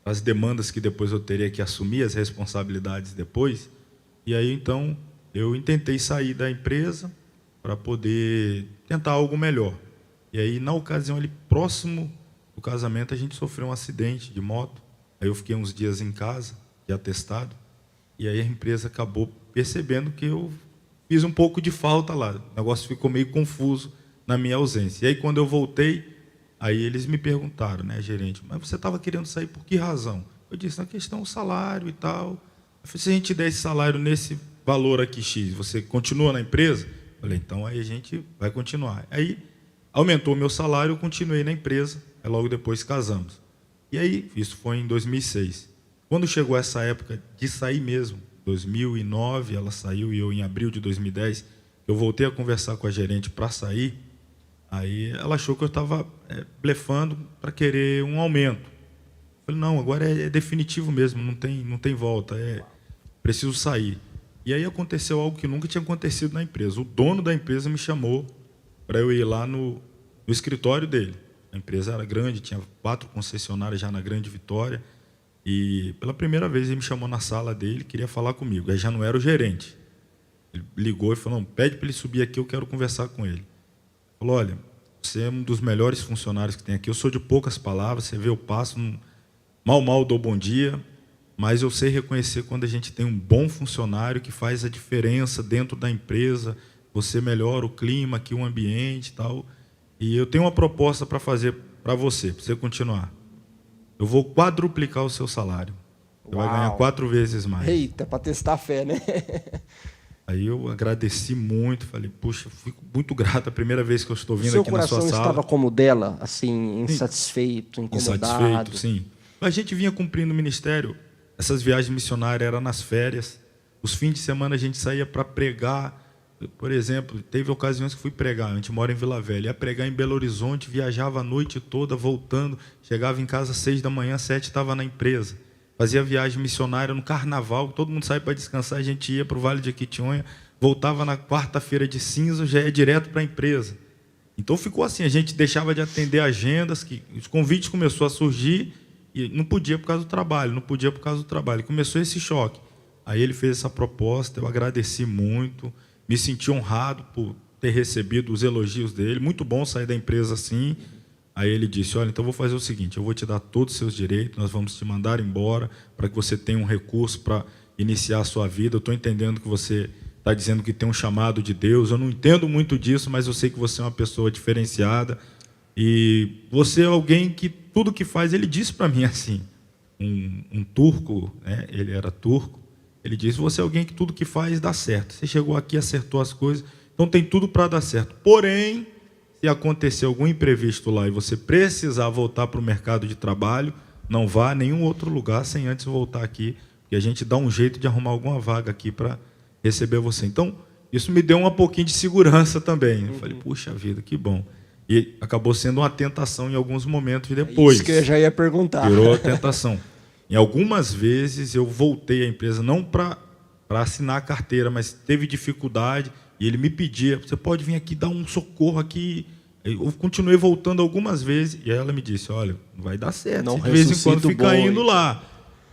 as demandas que depois eu teria que assumir, as responsabilidades depois. E aí, então, eu tentei sair da empresa para poder tentar algo melhor. E aí, na ocasião, ali próximo do casamento, a gente sofreu um acidente de moto. Aí eu fiquei uns dias em casa, de atestado, e aí a empresa acabou percebendo que eu fiz um pouco de falta lá. O negócio ficou meio confuso na minha ausência. E aí, quando eu voltei, aí eles me perguntaram, né, gerente, mas você estava querendo sair por que razão? Eu disse, na questão do salário e tal. Eu falei, se a gente der esse salário nesse valor aqui X, você continua na empresa? Eu falei, então aí a gente vai continuar. Aí aumentou o meu salário, eu continuei na empresa, aí logo depois casamos. E aí, isso foi em 2006. Quando chegou essa época de sair mesmo, 2009, ela saiu, e eu em abril de 2010, eu voltei a conversar com a gerente para sair, aí ela achou que eu estava blefando para querer um aumento. Eu falei, não, agora é definitivo mesmo, não tem volta, preciso sair. E aí aconteceu algo que nunca tinha acontecido na empresa. O dono da empresa me chamou para eu ir lá no escritório dele. A empresa era grande, tinha 4 concessionárias já na Grande Vitória. E pela primeira vez ele me chamou na sala dele, queria falar comigo. Aí já não era o gerente. Ele ligou e falou, não, pede para ele subir aqui, eu quero conversar com ele. Ele falou, olha, você é um dos melhores funcionários que tem aqui. Eu sou de poucas palavras, você vê, eu passo, mal dou bom dia, mas eu sei reconhecer quando a gente tem um bom funcionário que faz a diferença dentro da empresa, você melhora o clima aqui, o ambiente e tal. E eu tenho uma proposta para fazer para você continuar. Eu vou quadruplicar o seu salário. Você vai ganhar 4 vezes mais. Eita, para testar a fé, né? Aí eu agradeci muito, falei, puxa, fico muito grato, a primeira vez que eu estou vindo Seu aqui na sua sala. Seu coração estava como o dela, assim, insatisfeito, incomodado? Insatisfeito, sim. A gente vinha cumprindo o ministério, essas viagens missionárias eram nas férias, os fins de semana a gente saía para pregar, por exemplo, teve ocasiões que fui pregar, a gente mora em Vila Velha, ia pregar em Belo Horizonte, viajava a noite toda, voltando, chegava em casa às 6 da manhã, 7 estava na empresa. Fazia viagem missionária no carnaval, todo mundo saía para descansar, a gente ia para o Vale de Jequitinhonha, voltava na quarta-feira de cinza, já ia direto para a empresa. Então ficou assim, a gente deixava de atender agendas, que os convites começaram a surgir, e não podia por causa do trabalho, Começou esse choque. Aí ele fez essa proposta, eu agradeci muito, me senti honrado por ter recebido os elogios dele, muito bom sair da empresa assim. Aí ele disse, olha, então eu vou fazer o seguinte, eu vou te dar todos os seus direitos, nós vamos te mandar embora para que você tenha um recurso para iniciar a sua vida. Eu estou entendendo que você está dizendo que tem um chamado de Deus, eu não entendo muito disso, mas eu sei que você é uma pessoa diferenciada e você é alguém que tudo que faz, ele disse para mim assim, um turco, né, ele era turco, ele disse, você é alguém que tudo que faz dá certo, você chegou aqui, acertou as coisas, então tem tudo para dar certo, porém, se acontecer algum imprevisto lá e você precisar voltar para o mercado de trabalho, não vá a nenhum outro lugar sem antes voltar aqui, porque a gente dá um jeito de arrumar alguma vaga aqui para receber você. Então, isso me deu um pouquinho de segurança também. Eu falei, puxa vida, que bom. E acabou sendo uma tentação em alguns momentos depois. Isso que eu já ia perguntar. Virou a tentação. Em algumas vezes eu voltei à empresa, não para assinar a carteira, mas teve dificuldade, e ele me pedia, você pode vir aqui dar um socorro aqui. Eu continuei voltando algumas vezes, e ela me disse, olha, não vai dar certo, não de vez em quando fica indo lá.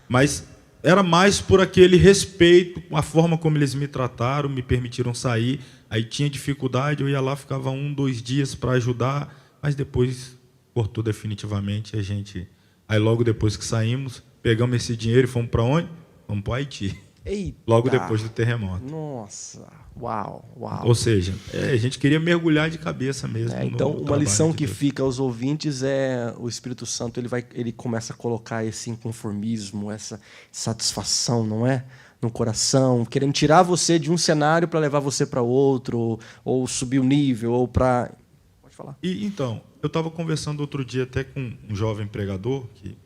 Mas era mais por aquele respeito, a forma como eles me trataram, me permitiram sair. Aí tinha dificuldade, eu ia lá, ficava 1, 2 dias para ajudar, mas depois cortou definitivamente. A gente, aí logo depois que saímos, pegamos esse dinheiro e fomos para onde? Fomos para o Haiti. Eita. Logo depois do terremoto. Nossa, uau. Ou seja, a gente queria mergulhar de cabeça mesmo. Então, uma lição que fica aos ouvintes é o Espírito Santo, ele começa a colocar esse inconformismo, essa satisfação, não é? No coração, querendo tirar você de um cenário para levar você para outro, ou subir o nível, ou para... Pode falar. E então, eu estava conversando outro dia até com um jovem pregador, que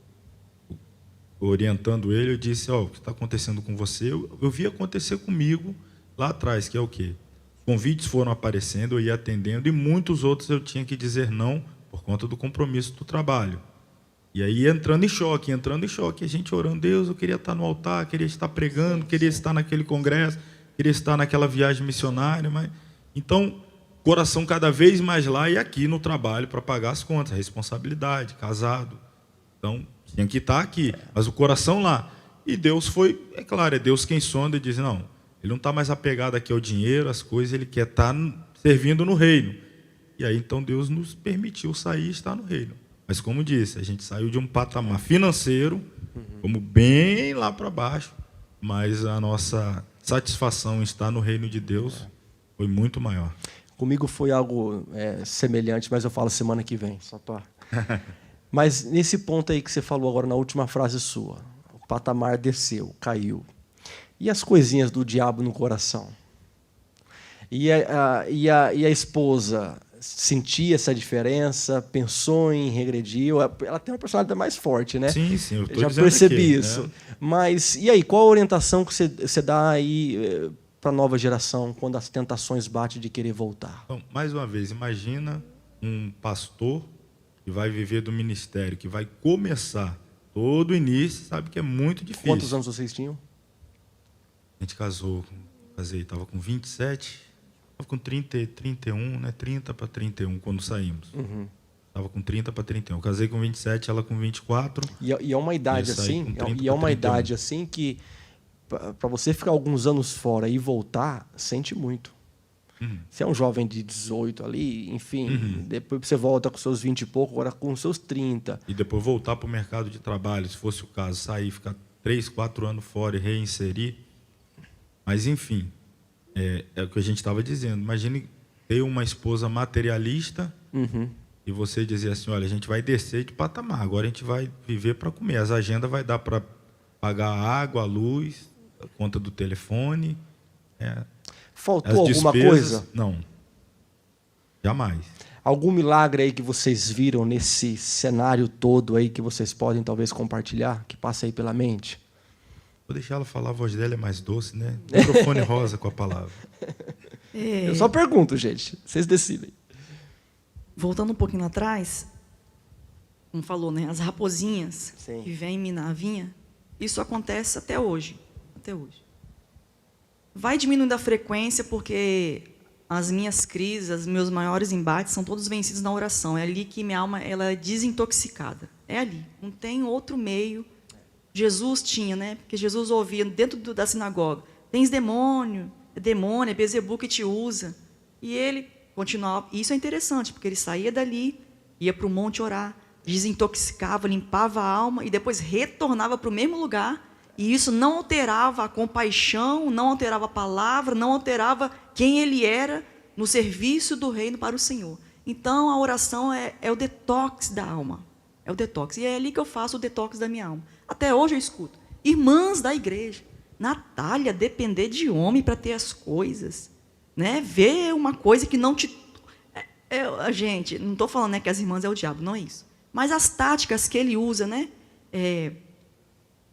orientando ele, eu disse, o que está acontecendo com você, eu vi acontecer comigo lá atrás, que é o quê? Convites foram aparecendo, eu ia atendendo, e muitos outros eu tinha que dizer não por conta do compromisso do trabalho. E aí entrando em choque, a gente orando, Deus, eu queria estar no altar, queria estar pregando, queria estar naquele congresso, queria estar naquela viagem missionária, mas... Então, coração cada vez mais lá e aqui no trabalho para pagar as contas, a responsabilidade, casado. Então, tinha que estar aqui, mas o coração lá. E Deus foi, é claro, é Deus quem sonda e diz, não, ele não está mais apegado aqui ao dinheiro, às coisas, ele quer estar servindo no reino. E aí, então, Deus nos permitiu sair e estar no reino. Mas, como disse, a gente saiu de um patamar financeiro, como bem lá para baixo, mas a nossa satisfação em estar no reino de Deus foi muito maior. Comigo foi algo semelhante, mas eu falo semana que vem, só tô... Mas nesse ponto aí que você falou agora na última frase sua, o patamar desceu, caiu. E as coisinhas do diabo no coração? E a esposa sentia essa diferença, pensou em regredir? Ela tem uma personalidade mais forte, né? Sim, eu estou já percebi isso. Né? Mas, e aí, qual a orientação que você dá aí para a nova geração, quando as tentações batem de querer voltar? Então, mais uma vez, imagina um pastor que vai viver do ministério, que vai começar todo o início, sabe que é muito difícil. Quantos anos vocês tinham? A gente estava com 27, estava com 31, né? 30 para 31 quando saímos. Estava com 30 para 31. Eu casei com 27, ela com 24. E é uma idade assim, idade assim que para você ficar alguns anos fora e voltar, sente muito. Você é um jovem de 18 ali, enfim, depois você volta com seus 20 e pouco, agora com seus 30. E depois voltar para o mercado de trabalho, se fosse o caso, sair, ficar 3, 4 anos fora e reinserir. Mas, enfim, é o que a gente estava dizendo. Imagine ter uma esposa materialista e você dizer assim, olha, a gente vai descer de patamar, agora a gente vai viver para comer. As agendas vai dar para pagar a água, a luz, a conta do telefone. Faltou as alguma despesas, coisa? Não. Jamais. Algum milagre aí que vocês viram nesse cenário todo aí que vocês podem talvez compartilhar, que passa aí pela mente? Vou deixar ela falar, a voz dela é mais doce, né? Microfone rosa com a palavra. Eu só pergunto, gente. Vocês decidem. Voltando um pouquinho atrás, como falou, né? As raposinhas Sim. que vêm minar a vinha, isso acontece até hoje. Até hoje. Vai diminuindo a frequência porque as minhas crises, os meus maiores embates são todos vencidos na oração. É ali que minha alma ela é desintoxicada. É ali. Não tem outro meio. Jesus tinha, né? Porque Jesus ouvia dentro da sinagoga: tens demônio, é Bezebu que te usa. E ele continuava. Isso é interessante, porque ele saía dali, ia para o monte orar, desintoxicava, limpava a alma e depois retornava para o mesmo lugar. E isso não alterava a compaixão, não alterava a palavra, não alterava quem ele era no serviço do reino para o Senhor. Então, a oração é o detox da alma. É o detox. E é ali que eu faço o detox da minha alma. Até hoje eu escuto. Irmãs da igreja. Natália, depender de homem para ter as coisas. Né? Ver uma coisa que não te... gente, não estou falando, né, que as irmãs é o diabo, não é isso. Mas as táticas que ele usa, né?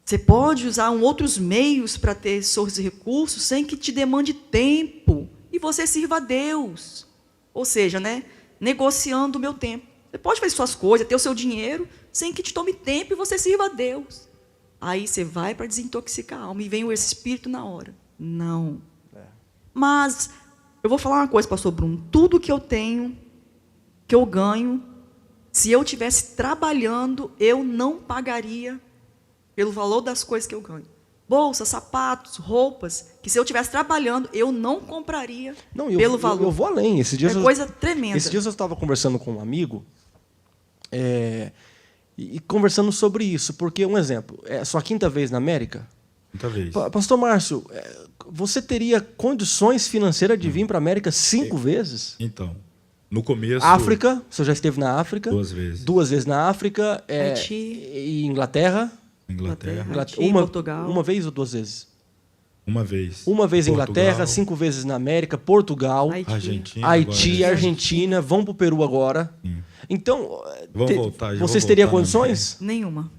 Você pode usar outros meios para ter seus recursos sem que te demande tempo. E você sirva a Deus. Ou seja, né, negociando o meu tempo. Você pode fazer suas coisas, ter o seu dinheiro, sem que te tome tempo e você sirva a Deus. Aí você vai para desintoxicar a alma e vem o Espírito na hora. Não. Mas eu vou falar uma coisa, pastor Bruno. Tudo que eu tenho, que eu ganho, se eu estivesse trabalhando, eu não pagaria pelo valor das coisas que eu ganho. Bolsas, sapatos, roupas, que se eu estivesse trabalhando, eu não compraria pelo valor. Eu vou além. Esses dias coisa tremenda. Esses dias eu estava conversando com um amigo e conversando sobre isso, porque, um exemplo, é a sua quinta vez na América? Quinta vez. Pastor Márcio, você teria condições financeiras de vir para a América 5 vezes? Então, no começo... África, você já esteve na África? 2 vezes. 2 vezes na África. Haiti. E Inglaterra? Inglaterra. Haiti, uma, Portugal. Uma vez ou 2 vezes? Uma vez. Uma vez em Portugal, Inglaterra, 5 vezes na América, Portugal, Argentina, Haiti, agora. Argentina, vão para o Peru agora. Então, vocês teriam condições? Nenhuma.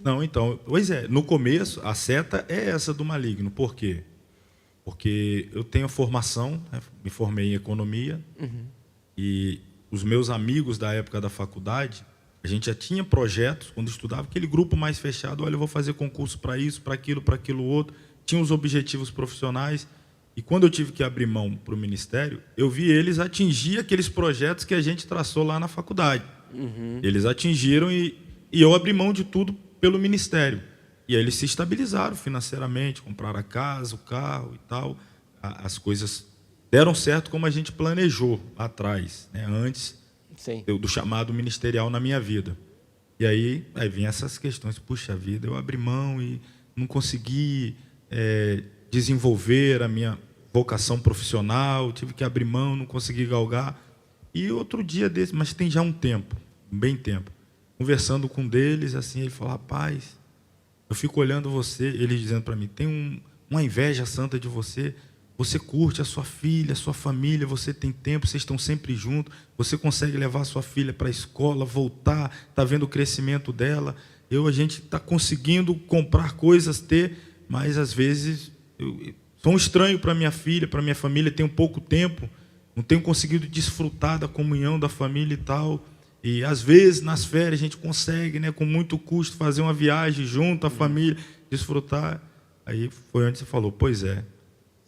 Não, então, pois é, no começo a seta é essa do maligno. Por quê? Porque eu tenho formação, né, me formei em economia, e os meus amigos da época da faculdade, a gente já tinha projetos, quando estudava, aquele grupo mais fechado, olha, eu vou fazer concurso para isso, para aquilo outro, tinha os objetivos profissionais, e quando eu tive que abrir mão para o ministério, eu vi eles atingir aqueles projetos que a gente traçou lá na faculdade. Eles atingiram e eu abri mão de tudo pelo ministério. E aí eles se estabilizaram financeiramente, compraram a casa, o carro e tal. As coisas deram certo como a gente planejou lá atrás, né? Antes do chamado ministerial na minha vida. E aí vinham essas questões. Puxa vida, eu abri mão e não consegui desenvolver a minha vocação profissional, tive que abrir mão, não consegui galgar. E outro dia desse, mas tem já um tempo, bem tempo, conversando com um deles, assim, ele falou, rapaz, eu fico olhando você, ele dizendo para mim, tem uma inveja santa de você, você curte a sua filha, a sua família, você tem tempo, vocês estão sempre juntos, você consegue levar a sua filha para a escola, voltar, está vendo o crescimento dela, a gente está conseguindo comprar coisas, mas às vezes eu sou um estranho para minha filha, para minha família, tenho pouco tempo, não tenho conseguido desfrutar da comunhão da família e tal. E às vezes nas férias a gente consegue, né, com muito custo, fazer uma viagem junto à família, desfrutar. Aí foi onde você falou, pois é,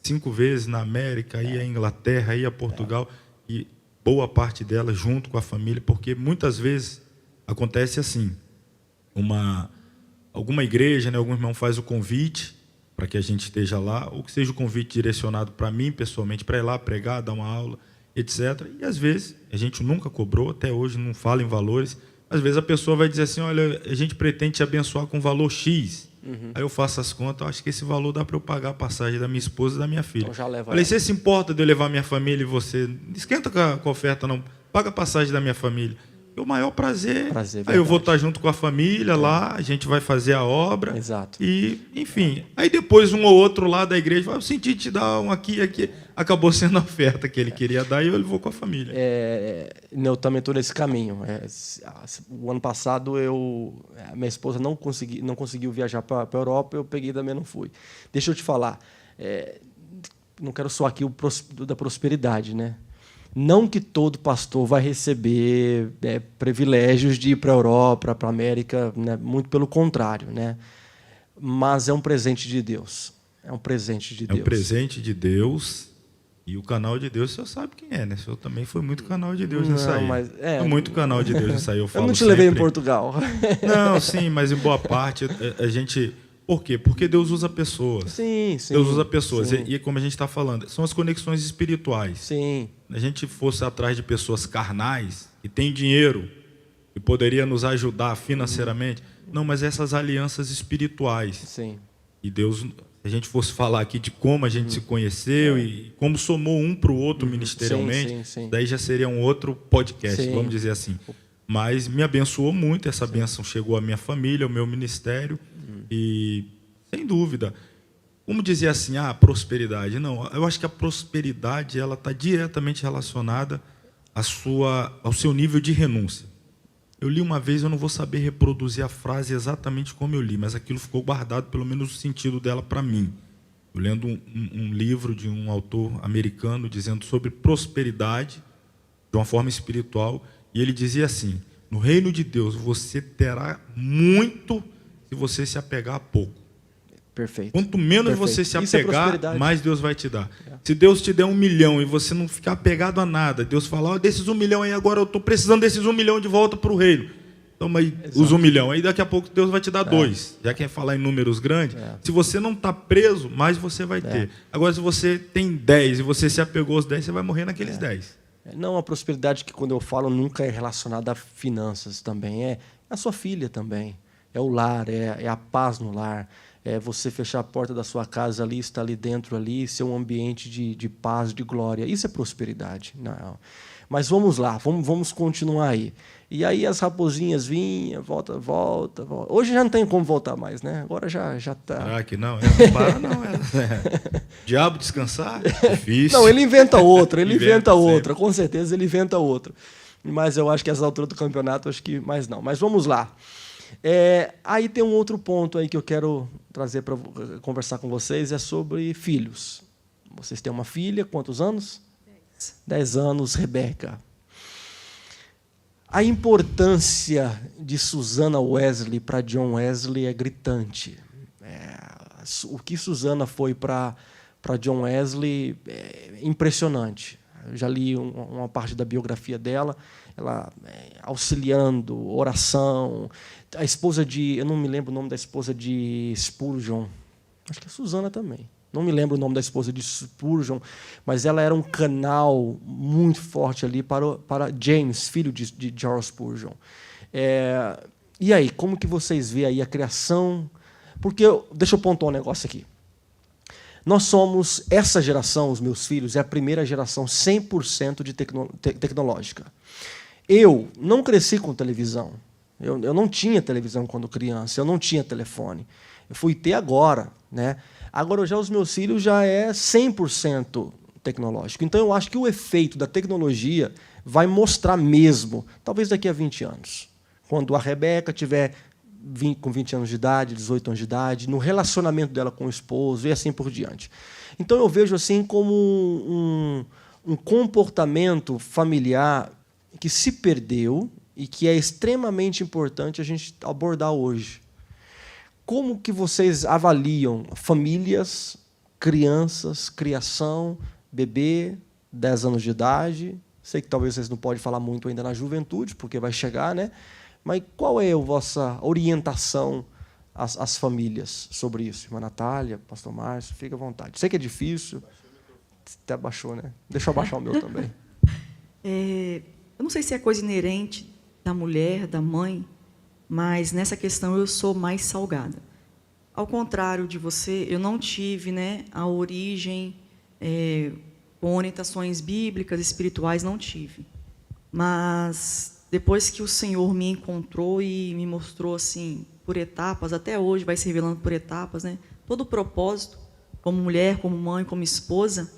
5 vezes na América, ia à Inglaterra, ia a Portugal, e boa parte dela junto com a família, porque muitas vezes acontece assim, alguma igreja, né, algum irmão faz o convite para que a gente esteja lá, ou que seja o convite direcionado para mim, pessoalmente, para ir lá pregar, dar uma aula, etc. E, às vezes, a gente nunca cobrou, até hoje não fala em valores, às vezes a pessoa vai dizer assim, olha, a gente pretende te abençoar com valor X. Aí eu faço as contas, eu acho que esse valor dá para eu pagar a passagem da minha esposa e da minha filha. Então já leva Falei, ela. você se importa de eu levar minha família e você... Não esquenta com a oferta, não. Paga a passagem da minha família. É o maior prazer. Aí eu vou estar junto com a família lá, a gente vai fazer a obra. Exato. E, enfim, aí depois um ou outro lá da igreja vai, eu senti te dar um aqui, aqui. Acabou sendo a oferta que ele queria dar e eu vou com a família. Eu também estou nesse caminho. O ano passado, minha esposa não conseguiu viajar para a Europa, eu peguei e também não fui. Deixa eu te falar, não quero soar aqui da prosperidade, né? Não que todo pastor vai receber privilégios de ir para a Europa, para a América, né? Muito pelo contrário, né? Mas é um presente de Deus. É um presente de Deus. É um presente de Deus. E o canal de Deus, o senhor sabe quem é, né? O senhor também foi muito canal de Deus nisso aí. Foi muito canal de Deus nisso aí, eu falo. Eu não te sempre. levei em Portugal. Não, sim, mas em boa parte a gente... Por quê? Porque Deus usa pessoas. Sim. Deus usa pessoas. E como a gente está falando, são as conexões espirituais. Sim. Se a gente fosse atrás de pessoas carnais, que têm dinheiro, que poderia nos ajudar financeiramente, não, mas essas alianças espirituais. Sim. E Deus, se a gente fosse falar aqui de como a gente se conheceu e como somou um para o outro ministerialmente, sim. daí já seria um outro podcast, Sim. vamos dizer assim. Mas me abençoou muito, essa bênção chegou à minha família, ao meu ministério, e, sem dúvida, como dizer assim, prosperidade. Não, eu acho que a prosperidade ela está diretamente relacionada ao seu nível de renúncia. Eu li uma vez, eu não vou saber reproduzir a frase exatamente como eu li, mas aquilo ficou guardado, pelo menos o sentido dela para mim. Eu lendo um livro de um autor americano dizendo sobre prosperidade de uma forma espiritual, e ele dizia assim, no reino de Deus você terá muito se você se apegar a pouco. Perfeito. Quanto menos você se apegar, mais Deus vai te dar. Se Deus te der 1 milhão e você não ficar apegado a nada, Deus fala, desses 1 milhão aí agora eu estou precisando desses 1 milhão de volta para o reino. Toma aí os 1 milhão. Aí daqui a pouco Deus vai te dar 2. Já que é falar em números grandes, se você não está preso, mais você vai ter. Agora, se você tem 10 e você se apegou aos 10, você vai morrer naqueles 10. Não, a prosperidade que quando eu falo nunca é relacionada a finanças também. É a sua filha também. É o lar, é a paz no lar. É você fechar a porta da sua casa ali, estar ali dentro, ali, ser um ambiente de paz, de glória. Isso é prosperidade. Não. Mas vamos lá, vamos continuar aí. E aí as raposinhas vinham, volta. Hoje já não tem como voltar mais, né? Agora já está. Ah, que não? Não para, não. Diabo descansar? Difícil. Não, ele inventa outra, inventa outra. Sempre. Com certeza ele inventa outra. Mas eu acho que essa altura do campeonato, acho que mais não. Mas vamos lá. Aí tem um outro ponto aí que eu quero trazer para conversar com vocês, é sobre filhos. Vocês têm uma filha, quantos anos? 10 anos, Rebeca. A importância de Susana Wesley para John Wesley é gritante. O que Susana foi para John Wesley é impressionante. Eu já li uma parte da biografia dela, ela auxiliando, oração. A esposa eu não me lembro o nome da esposa de Spurgeon, acho que é Susana também. Não me lembro o nome da esposa de Spurgeon, mas ela era um canal muito forte ali para James, filho de Charles Spurgeon. E aí, como que vocês veem aí a criação? Porque, deixa eu pontuar um negócio aqui. Nós somos, essa geração, os meus filhos, é a primeira geração 100% de tecnológica. Eu não cresci com televisão. Eu não tinha televisão quando criança, eu não tinha telefone. Eu fui ter agora, né? Agora, já os meus filhos já é 100% tecnológico. Então, eu acho que o efeito da tecnologia vai mostrar mesmo, talvez daqui a 20 anos, quando a Rebeca tiver com 20 anos de idade, 18 anos de idade, no relacionamento dela com o esposo e assim por diante. Então, eu vejo assim como um comportamento familiar que se perdeu e que é extremamente importante a gente abordar hoje. Como que vocês avaliam famílias, crianças, criação, bebê, 10 anos de idade? Sei que talvez vocês não podem falar muito ainda na juventude, porque vai chegar, né? Mas qual é a vossa orientação as famílias sobre isso? Irmã Natália, pastor Márcio, fica à vontade. Sei que é difícil, até abaixou, né? Deixa eu abaixar o meu também. Eu não sei se é coisa inerente da mulher, da mãe, mas nessa questão eu sou mais salgada. Ao contrário de você, eu não tive, né, a origem com orientações bíblicas, espirituais, não tive. Mas depois que o Senhor me encontrou e me mostrou assim, por etapas, até hoje vai se revelando por etapas, né, todo o propósito, como mulher, como mãe, como esposa,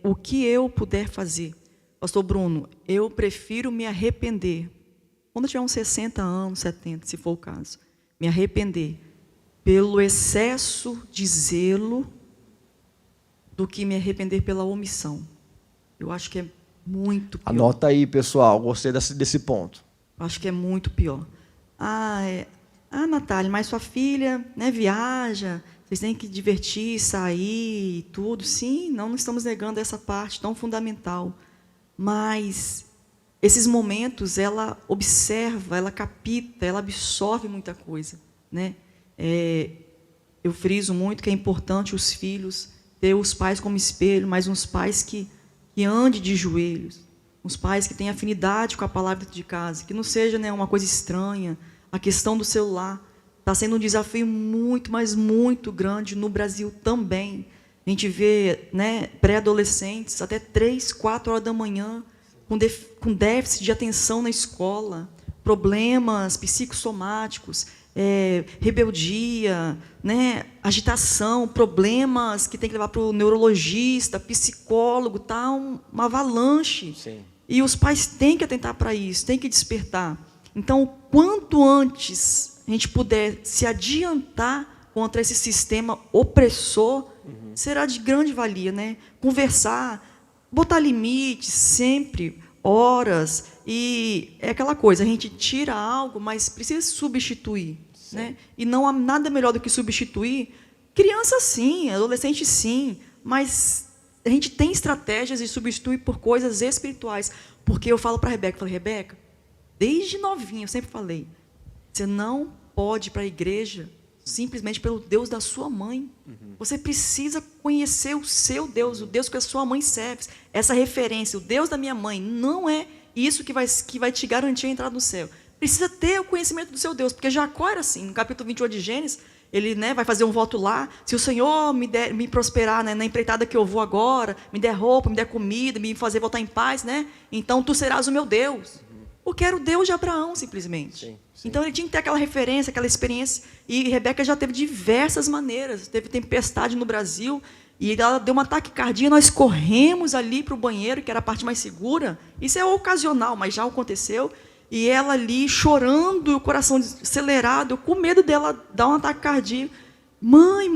o que eu puder fazer. Pastor Bruno, eu prefiro me arrepender, quando eu tiver uns 60 anos, 70, se for o caso, me arrepender pelo excesso de zelo do que me arrepender pela omissão. Eu acho que é muito pior. Anota aí, pessoal, gostei desse ponto. Eu acho que é muito pior. Natália, mas sua filha, né, viaja, vocês têm que divertir, sair e tudo. Sim, não estamos negando essa parte tão fundamental. Mas esses momentos, ela observa, ela capta, ela absorve muita coisa, né? Eu friso muito que é importante os filhos ter os pais como espelho, mas uns pais que andem de joelhos, uns pais que têm afinidade com a palavra dentro de casa, que não seja, né, uma coisa estranha. A questão do celular está sendo um desafio muito, mas muito grande no Brasil também. A gente vê, né, pré-adolescentes até 3, 4 horas da manhã com déficit de atenção na escola, problemas psicossomáticos, rebeldia, né, agitação, problemas que tem que levar para o neurologista, psicólogo, tá uma avalanche. Sim. E os pais têm que atentar para isso, têm que despertar. Então, o quanto antes a gente puder se adiantar contra esse sistema opressor, será de grande valia, né? Conversar, botar limites sempre, horas, e é aquela coisa, a gente tira algo, mas precisa substituir, né? E não há nada melhor do que substituir. Criança sim, adolescente sim, mas a gente tem estratégias de substituir por coisas espirituais. Porque eu falo para a Rebeca, Rebeca, desde novinha eu sempre falei, você não pode ir para a igreja simplesmente pelo Deus da sua mãe. Você precisa conhecer o seu Deus, o Deus que a sua mãe serve. Essa referência, o Deus da minha mãe, não é isso que vai te garantir a entrada no céu. Precisa ter o conhecimento do seu Deus, porque Jacó era assim, no capítulo 28 de Gênesis, ele, né, vai fazer um voto lá, se o Senhor me prosperar, né, na empreitada que eu vou agora, me der roupa, me der comida, me fazer voltar em paz, né, então tu serás o meu Deus. Porque era o Deus de Abraão, simplesmente. Sim. Então, ele tinha que ter aquela referência, aquela experiência. E Rebeca já teve diversas maneiras. Teve tempestade no Brasil, e ela deu uma taquicardia, nós corremos ali para o banheiro, que era a parte mais segura. Isso é ocasional, mas já aconteceu. E ela ali, chorando, o coração acelerado, eu com medo dela dar uma taquicardia. Mãe,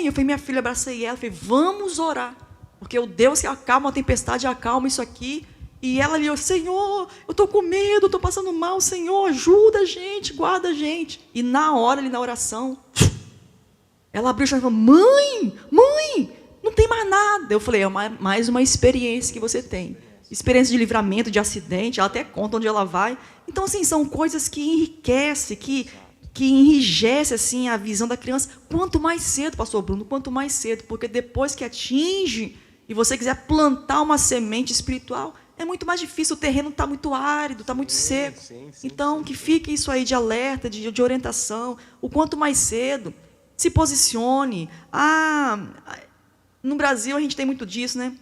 eu falei, minha filha, abracei ela, falei, vamos orar. Porque o Deus que acalma a tempestade, acalma isso aqui. E ela ali, Senhor, eu estou com medo, estou passando mal, Senhor, ajuda a gente, guarda a gente. E na hora, ali na oração, ela abriu o chão e falou, mãe, não tem mais nada. Eu falei, mais uma experiência que você tem. Experiência de livramento, de acidente, ela até conta onde ela vai. Então, assim, são coisas que enriquecem, que enrijece assim, a visão da criança. Quanto mais cedo, pastor Bruno, quanto mais cedo, porque depois que atinge, e você quiser plantar uma semente espiritual, é muito mais difícil, o terreno está muito árido, está muito seco. Então, que fique isso aí de alerta, de orientação. O quanto mais cedo, se posicione. No Brasil, a gente tem muito disso, né?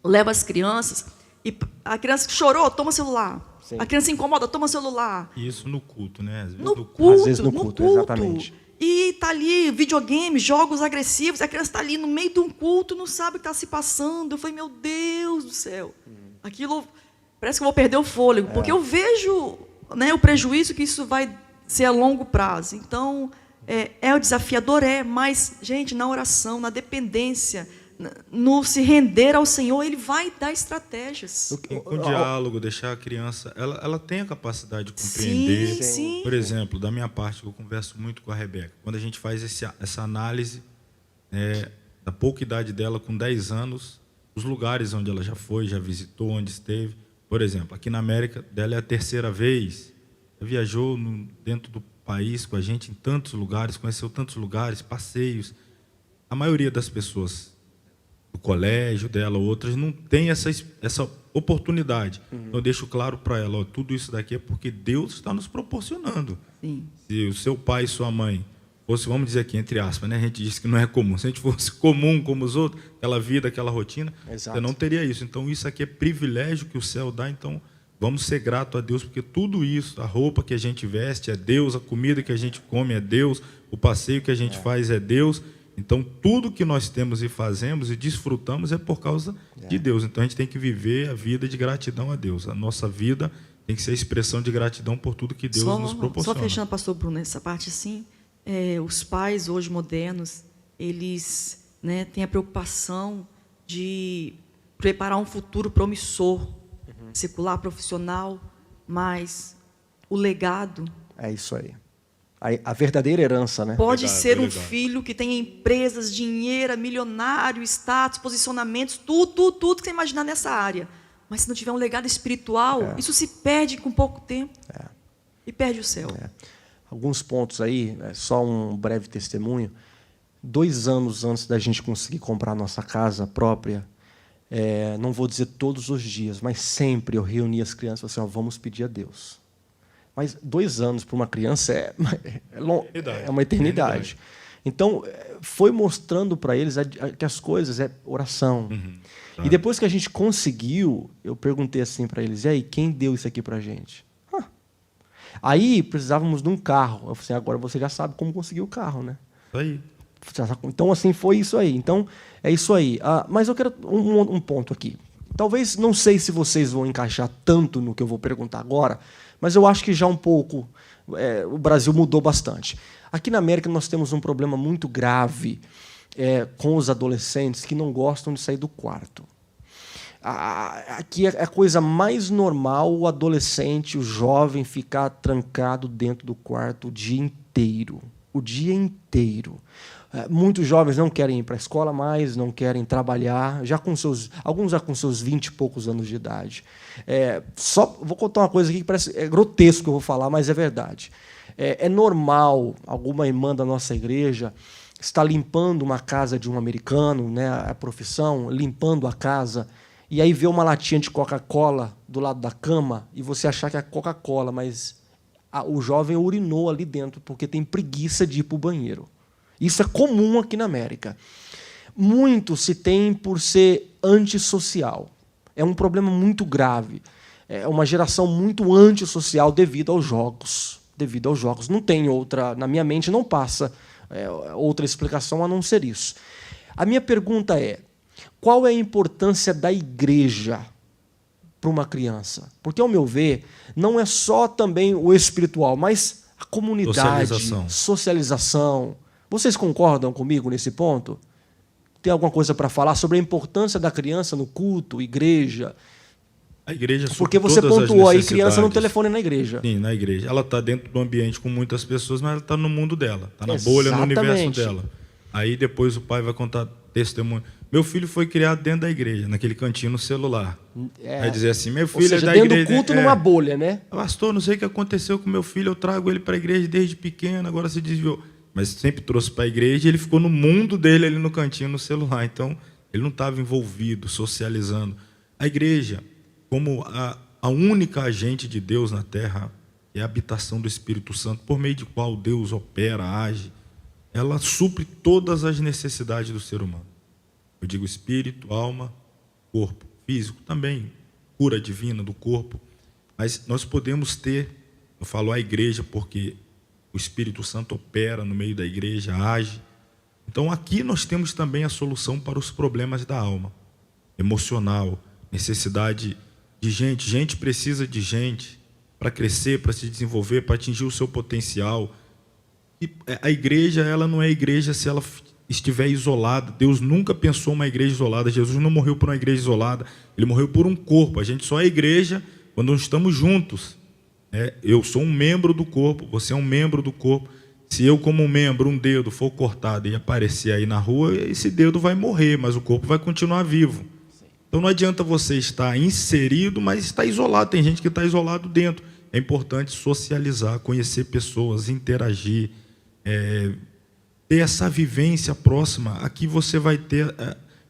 Leva as crianças, e a criança chorou, toma celular. Sim. A criança se incomoda, toma celular. Isso no culto, né? Às vezes Às vezes no culto, exatamente. E está ali, videogame, jogos agressivos, a criança está ali no meio de um culto, não sabe o que está se passando. Eu falei, meu Deus do céu. Aquilo, parece que eu vou perder o fôlego, porque eu vejo, né, o prejuízo que isso vai ser a longo prazo. Então, o desafiador, mas, gente, na oração, na dependência, no se render ao Senhor, Ele vai dar estratégias. Com diálogo, deixar a criança, ela tem a capacidade de compreender. Sim. Por exemplo, da minha parte, eu converso muito com a Rebeca, quando a gente faz essa análise da pouca idade dela, com 10 anos, os lugares onde ela já foi, já visitou, onde esteve. Por exemplo, aqui na América, dela é a terceira vez. Ela viajou dentro do país com a gente em tantos lugares, conheceu tantos lugares, passeios. A maioria das pessoas do colégio dela, outras, não tem essa oportunidade. Então, eu deixo claro para ela, ó, tudo isso daqui é porque Deus está nos proporcionando. Sim. Se o seu pai e sua mãe fosse, vamos dizer aqui, entre aspas, né? A gente diz que não é comum. Se a gente fosse comum como os outros, aquela vida, aquela rotina, Exato. você não teria isso. Então, isso aqui é privilégio que o céu dá. Então, vamos ser gratos a Deus, porque tudo isso, a roupa que a gente veste é Deus, a comida que a gente come é Deus, o passeio que a gente faz é Deus. Então, tudo que nós temos e fazemos e desfrutamos é por causa de Deus. Então, a gente tem que viver a vida de gratidão a Deus. A nossa vida tem que ser a expressão de gratidão por tudo que Deus nos proporciona. Só fechando, pastor Bruno, essa parte assim, os pais hoje modernos, eles, né, têm a preocupação de preparar um futuro promissor, secular, profissional, mas o legado... É isso aí. A verdadeira herança, né? Pode Legado, ser um legado. filho que tenha empresas, dinheiro, milionário, status, posicionamentos, tudo que você imaginar nessa área. Mas se não tiver um legado espiritual, isso se perde com pouco tempo. E perde o céu. Alguns pontos aí, só um breve testemunho. 2 anos antes da gente conseguir comprar a nossa casa própria, não vou dizer todos os dias, mas sempre eu reunia as crianças e falei assim, ó, vamos pedir a Deus. Mas 2 anos para uma criança é uma eternidade. Então, foi mostrando para eles que as coisas é oração. E depois que a gente conseguiu, eu perguntei assim para eles, e aí, quem deu isso aqui para a gente? Aí, precisávamos de um carro. Eu falei assim, agora você já sabe como conseguir o carro, né? Isso aí. Então, assim, foi isso aí. Então, é isso aí. Mas eu quero um ponto aqui. Talvez, não sei se vocês vão encaixar tanto no que eu vou perguntar agora, mas eu acho que já um pouco o Brasil mudou bastante. Aqui na América nós temos um problema muito grave com os adolescentes que não gostam de sair do quarto. Aqui é a coisa mais normal o adolescente, o jovem, ficar trancado dentro do quarto o dia inteiro. O dia inteiro. Muitos jovens não querem ir para a escola mais, não querem trabalhar, alguns já com seus 20 e poucos anos de idade. Vou contar uma coisa aqui que parece grotesco que eu vou falar, mas é verdade. É normal alguma irmã da nossa igreja estar limpando uma casa de um americano, né, a profissão, limpando a casa, e aí vê uma latinha de Coca-Cola do lado da cama e você achar que é Coca-Cola, mas o jovem urinou ali dentro porque tem preguiça de ir para o banheiro. Isso é comum aqui na América. Muito se tem por ser antissocial. É um problema muito grave. É uma geração muito antissocial devido aos jogos. Devido aos jogos. Não tem outra, na minha mente não passa outra explicação a não ser isso. A minha pergunta é, qual é a importância da igreja para uma criança? Porque, ao meu ver, não é só também o espiritual, mas a comunidade, socialização. Vocês concordam comigo nesse ponto? Tem alguma coisa para falar sobre a importância da criança no culto, igreja? A igreja, porque você pontuou aí criança no telefone na igreja. Sim, na igreja. Ela está dentro do ambiente com muitas pessoas, mas ela está no mundo dela, está na bolha, no universo dela. Aí depois o pai vai contar testemunho. Meu filho foi criado dentro da igreja, naquele cantinho no celular. Vai dizer assim, meu filho é da igreja. Dentro do culto numa bolha, né? Pastor, não sei o que aconteceu com meu filho, eu trago ele para a igreja desde pequeno, agora se desviou. Mas sempre trouxe para a igreja e ele ficou no mundo dele ali no cantinho, no celular. Então, ele não estava envolvido, socializando. A igreja, como a única agente de Deus na terra, é a habitação do Espírito Santo, por meio de qual Deus opera, age, ela supre todas as necessidades do ser humano. Eu digo espírito, alma, corpo, físico também, cura divina do corpo. Mas nós podemos ter, eu falo a igreja porque o Espírito Santo opera no meio da igreja, age. Então aqui nós temos também a solução para os problemas da alma, emocional, necessidade de gente. Gente precisa de gente para crescer, para se desenvolver, para atingir o seu potencial. E a igreja, ela não é igreja se ela estiver isolada. Deus nunca pensou uma igreja isolada. Jesus não morreu por uma igreja isolada. Ele morreu por um corpo. A gente só é igreja quando nós estamos juntos. Eu sou um membro do corpo, você é um membro do corpo. Se eu, como membro, um dedo for cortado e aparecer aí na rua, esse dedo vai morrer, mas o corpo vai continuar vivo. Então não adianta você estar inserido, mas estar isolado. Tem gente que está isolado dentro. é importante socializar, conhecer pessoas, interagir, ter essa vivência próxima. Aqui você vai ter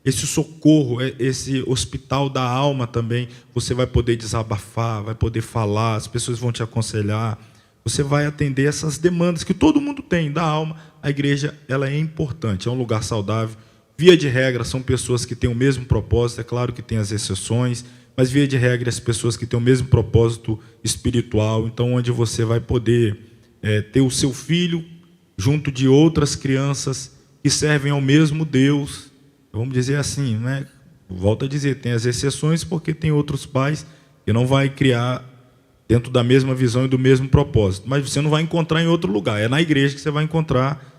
esse socorro, esse hospital da alma também. Você vai poder desabafar, vai poder falar, as pessoas vão te aconselhar. Você vai atender essas demandas que todo mundo tem da alma. A igreja, ela é importante, é um lugar saudável. Via de regra, são pessoas que têm o mesmo propósito. É claro que tem as exceções, mas via de regra, as pessoas que têm o mesmo propósito espiritual. Então, onde você vai poder ter o seu filho junto de outras crianças que servem ao mesmo Deus. Vamos dizer assim, né? Volto a dizer, tem as exceções porque tem outros pais que não vai criar dentro da mesma visão e do mesmo propósito. Mas você não vai encontrar em outro lugar. É na igreja que você vai encontrar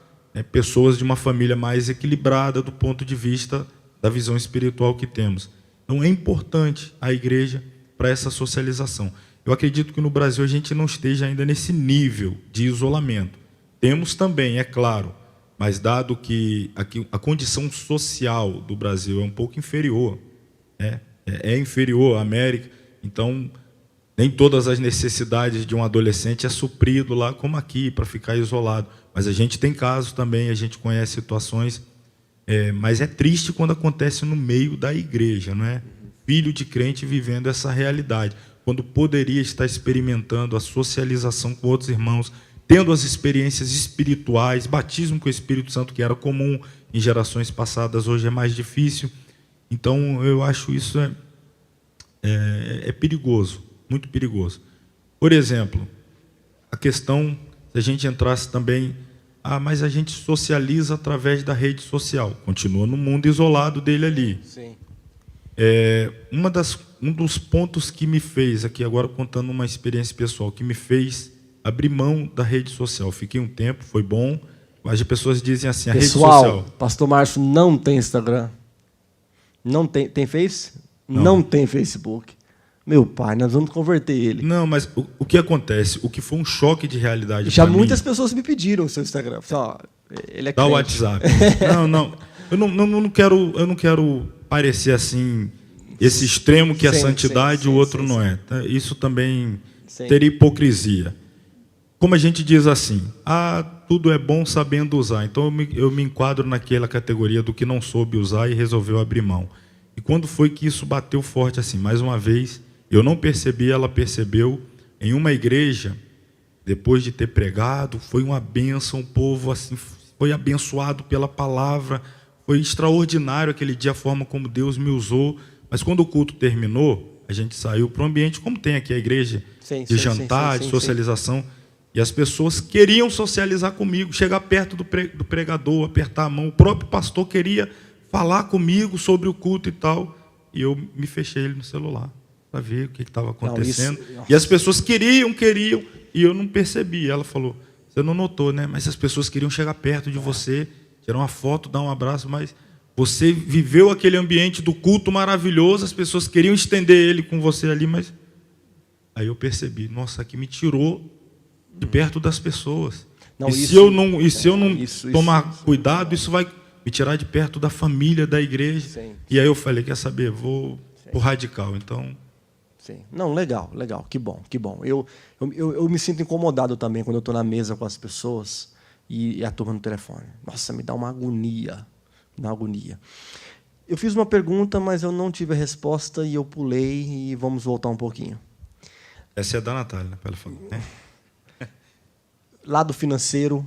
pessoas de uma família mais equilibrada do ponto de vista da visão espiritual que temos. Então, é importante a igreja para essa socialização. Eu acredito que no Brasil a gente não esteja ainda nesse nível de isolamento. Temos também, é claro, mas dado que aqui a condição social do Brasil é um pouco inferior, é inferior à América, então nem todas as necessidades de um adolescente é suprido lá como aqui, para ficar isolado. Mas a gente tem casos também, a gente conhece situações, mas é triste quando acontece no meio da igreja, não é? Filho de crente vivendo essa realidade, quando poderia estar experimentando a socialização com outros irmãos, tendo as experiências espirituais, batismo com o Espírito Santo, que era comum em gerações passadas, hoje é mais difícil. Então, eu acho isso perigoso, muito perigoso. Por exemplo, a questão, se a gente entrasse também, mas a gente socializa através da rede social, continua no mundo isolado dele ali. Sim. Um dos pontos que me fez, aqui agora contando uma experiência pessoal, que me fez abrir mão da rede social. Fiquei um tempo, foi bom, mas as pessoas dizem assim, a rede social... Pastor Márcio não tem Instagram. Não tem. Tem Face? Não tem Facebook. Meu pai, nós vamos converter ele. Não, mas o que acontece? O que foi um choque de realidade já para muitas mim, pessoas me pediram o seu Instagram. Ele é dá o crente. WhatsApp. Não. Eu não quero parecer assim, esse extremo que é santidade e o outro não é. Isso também teria hipocrisia. Como a gente diz assim, tudo é bom sabendo usar. Então eu me enquadro naquela categoria do que não soube usar e resolveu abrir mão. E quando foi que isso bateu forte assim? Mais uma vez, eu não percebi, ela percebeu, em uma igreja, depois de ter pregado, foi uma bênção, o povo assim, foi abençoado pela palavra, foi extraordinário aquele dia a forma como Deus me usou. Mas quando o culto terminou, a gente saiu para o ambiente, como tem aqui a igreja, de jantar, de socialização. E as pessoas queriam socializar comigo, chegar perto do pregador, apertar a mão. O próprio pastor queria falar comigo sobre o culto e tal. E eu me fechei ele no celular para ver o que estava acontecendo. E as pessoas queriam, e eu não percebi. Ela falou, você não notou, né? Mas as pessoas queriam chegar perto de você, tirar uma foto, dar um abraço, mas você viveu aquele ambiente do culto maravilhoso, as pessoas queriam estender ele com você ali, mas... Aí eu percebi, nossa, aqui me tirou de perto das pessoas. Se eu não tomar cuidado, isso vai me tirar de perto da família, da igreja. Sim. E aí eu falei, quer saber, vou pro radical. Então... Sim. Não, legal. Que bom. Eu me sinto incomodado também quando eu estou na mesa com as pessoas e a turma no telefone. Nossa, me dá uma agonia. Eu fiz uma pergunta, mas eu não tive a resposta e eu pulei e vamos voltar um pouquinho. Essa é da Natália, né? Para ela falar, né? Lado financeiro,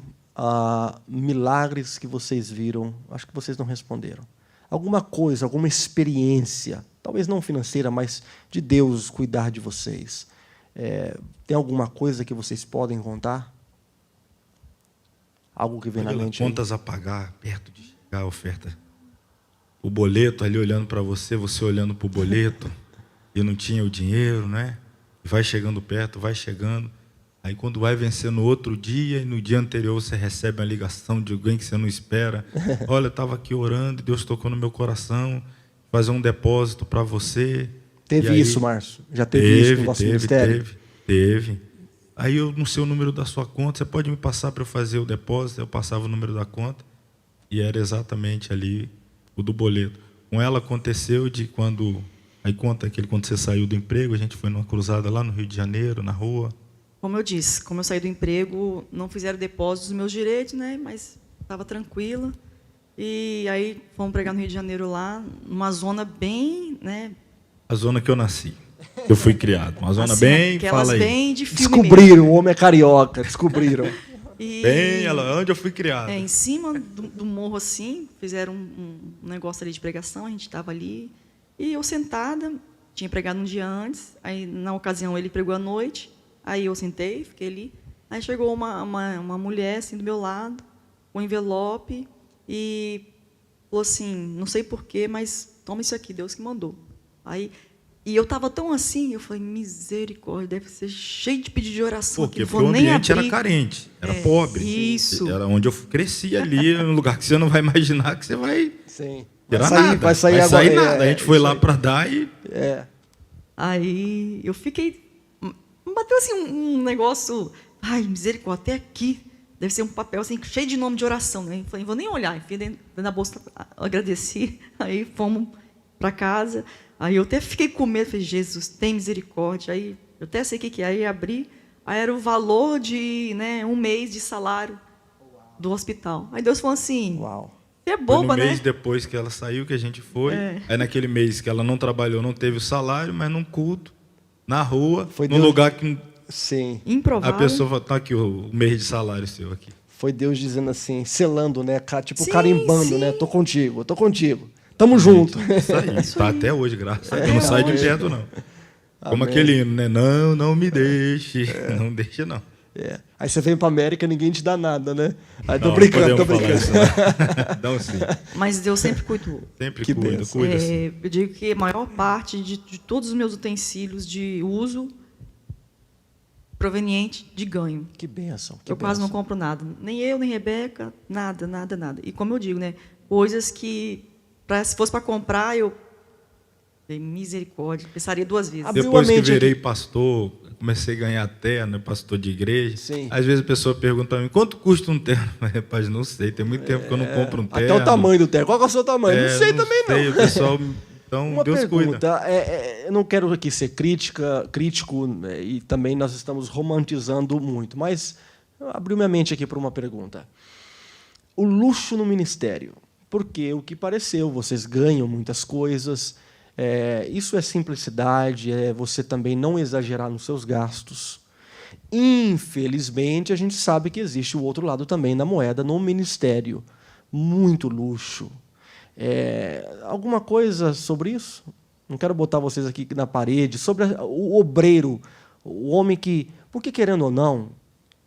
milagres que vocês viram, acho que vocês não responderam. Alguma coisa, alguma experiência, talvez não financeira, mas de Deus cuidar de vocês. Tem alguma coisa que vocês podem contar? Algo que vem na mente? Contas a pagar, perto de chegar a oferta. O boleto ali olhando para você, você olhando para o boleto, e não tinha o dinheiro, né? Vai chegando perto, vai chegando. Aí quando vai vencer no outro dia, e no dia anterior você recebe uma ligação de alguém que você não espera. Olha, eu estava aqui orando, e Deus tocou no meu coração, fazer um depósito para você. Teve isso, Márcio? Já teve isso no nosso ministério? Teve. Aí eu não sei o número da sua conta, você pode me passar para eu fazer o depósito? Eu passava o número da conta, e era exatamente ali o do boleto. Com ela aconteceu de quando... Aí conta aquele quando você saiu do emprego, a gente foi numa cruzada lá no Rio de Janeiro, na rua, Como eu disse, como eu saí do emprego, não fizeram depósito dos meus direitos, né? Mas estava tranquila. E aí fomos pregar no Rio de Janeiro lá, numa zona bem, né? A zona que eu nasci. Eu fui criado. Uma zona assim, bem, aquelas fala aí. bem de filme Descobriram, mesmo. o homem é carioca, descobriram. E, Bem, onde eu fui criado. em cima do morro, assim, fizeram um negócio ali de pregação, a gente estava ali. E eu sentada, tinha pregado um dia antes, aí na ocasião ele pregou à noite, aí eu sentei, fiquei ali. Aí chegou uma mulher, assim, do meu lado, com um envelope, e falou assim, não sei porquê, mas toma isso aqui, Deus que mandou. Aí, e eu estava tão assim, eu falei, misericórdia, deve ser cheio de pedido de oração. Porque o ambiente era carente, era pobre. Isso. Era onde eu cresci ali, num lugar que você não vai imaginar que você vai Sim. tirar nada. Vai sair agora, nada. A gente foi lá para dar e... Aí eu fiquei... Me bateu assim um negócio... Ai, misericórdia, até aqui. Deve ser um papel assim, cheio de nome de oração. Né? Eu falei, vou nem olhar. Enfim, dentro da bolsa, agradeci. Aí fomos para casa. Aí eu até fiquei com medo. Falei, Jesus, tem misericórdia. Aí eu até sei o que é. Aí abri. Aí era o valor de, né, 1 mês de salário do hospital. Aí Deus falou assim... Uau. Você é boba, foi no né? mês depois que ela saiu, que a gente foi. Aí naquele mês que ela não trabalhou, não teve o salário, mas num culto, na rua, Foi num Deus... lugar que Sim. Improvável. a pessoa fala, tá aqui o mês de salário seu aqui. Foi Deus dizendo assim, selando, né? Tipo, Sim, carimbando, sim. né? Tô contigo. Tamo junto. Isso aí, Isso tá aí. até hoje, graças a Deus. Não sai de hoje. perto, não. Como Amém. aquele hino, né? Não me deixe. Não deixe, não. Aí você vem pra América, ninguém te dá nada, né? Aí Não, tô brincando, não tô podemos brincando. falar isso, né? Não, sim. Mas Deus sempre cuidou. Sempre Que cuida, bênção. cuida sim. Eu digo que a maior parte de todos os meus utensílios de uso proveniente de ganho. Que bênção. Que Eu quase não bênção. compro nada. Nem eu, nem Rebeca, nada. E como eu digo, né? Coisas que, se fosse para comprar, eu... Misericórdia, pensaria 2 vezes. Abriu Depois a que mente virei aqui. pastor, comecei a ganhar terno, pastor de igreja. Sim. Às vezes a pessoa pergunta para mim, quanto custa um terno? Mas, rapaz, não sei, tem muito tempo que eu não compro um terno. Até o tamanho do terno. Qual que é o seu tamanho? Não sei também, não. Sei, o pessoal... Então, Uma Deus pergunta, cuida. eu não quero aqui ser crítico, né, e também nós estamos romantizando muito, mas abriu minha mente aqui para uma pergunta. O luxo no ministério, porque o que pareceu, vocês ganham muitas coisas, isso é simplicidade, é você também não exagerar nos seus gastos. Infelizmente, a gente sabe que existe o outro lado também da moeda no ministério, muito luxo. Alguma coisa sobre isso? Não quero botar vocês aqui na parede. Sobre o obreiro, o homem que... Porque, querendo ou não,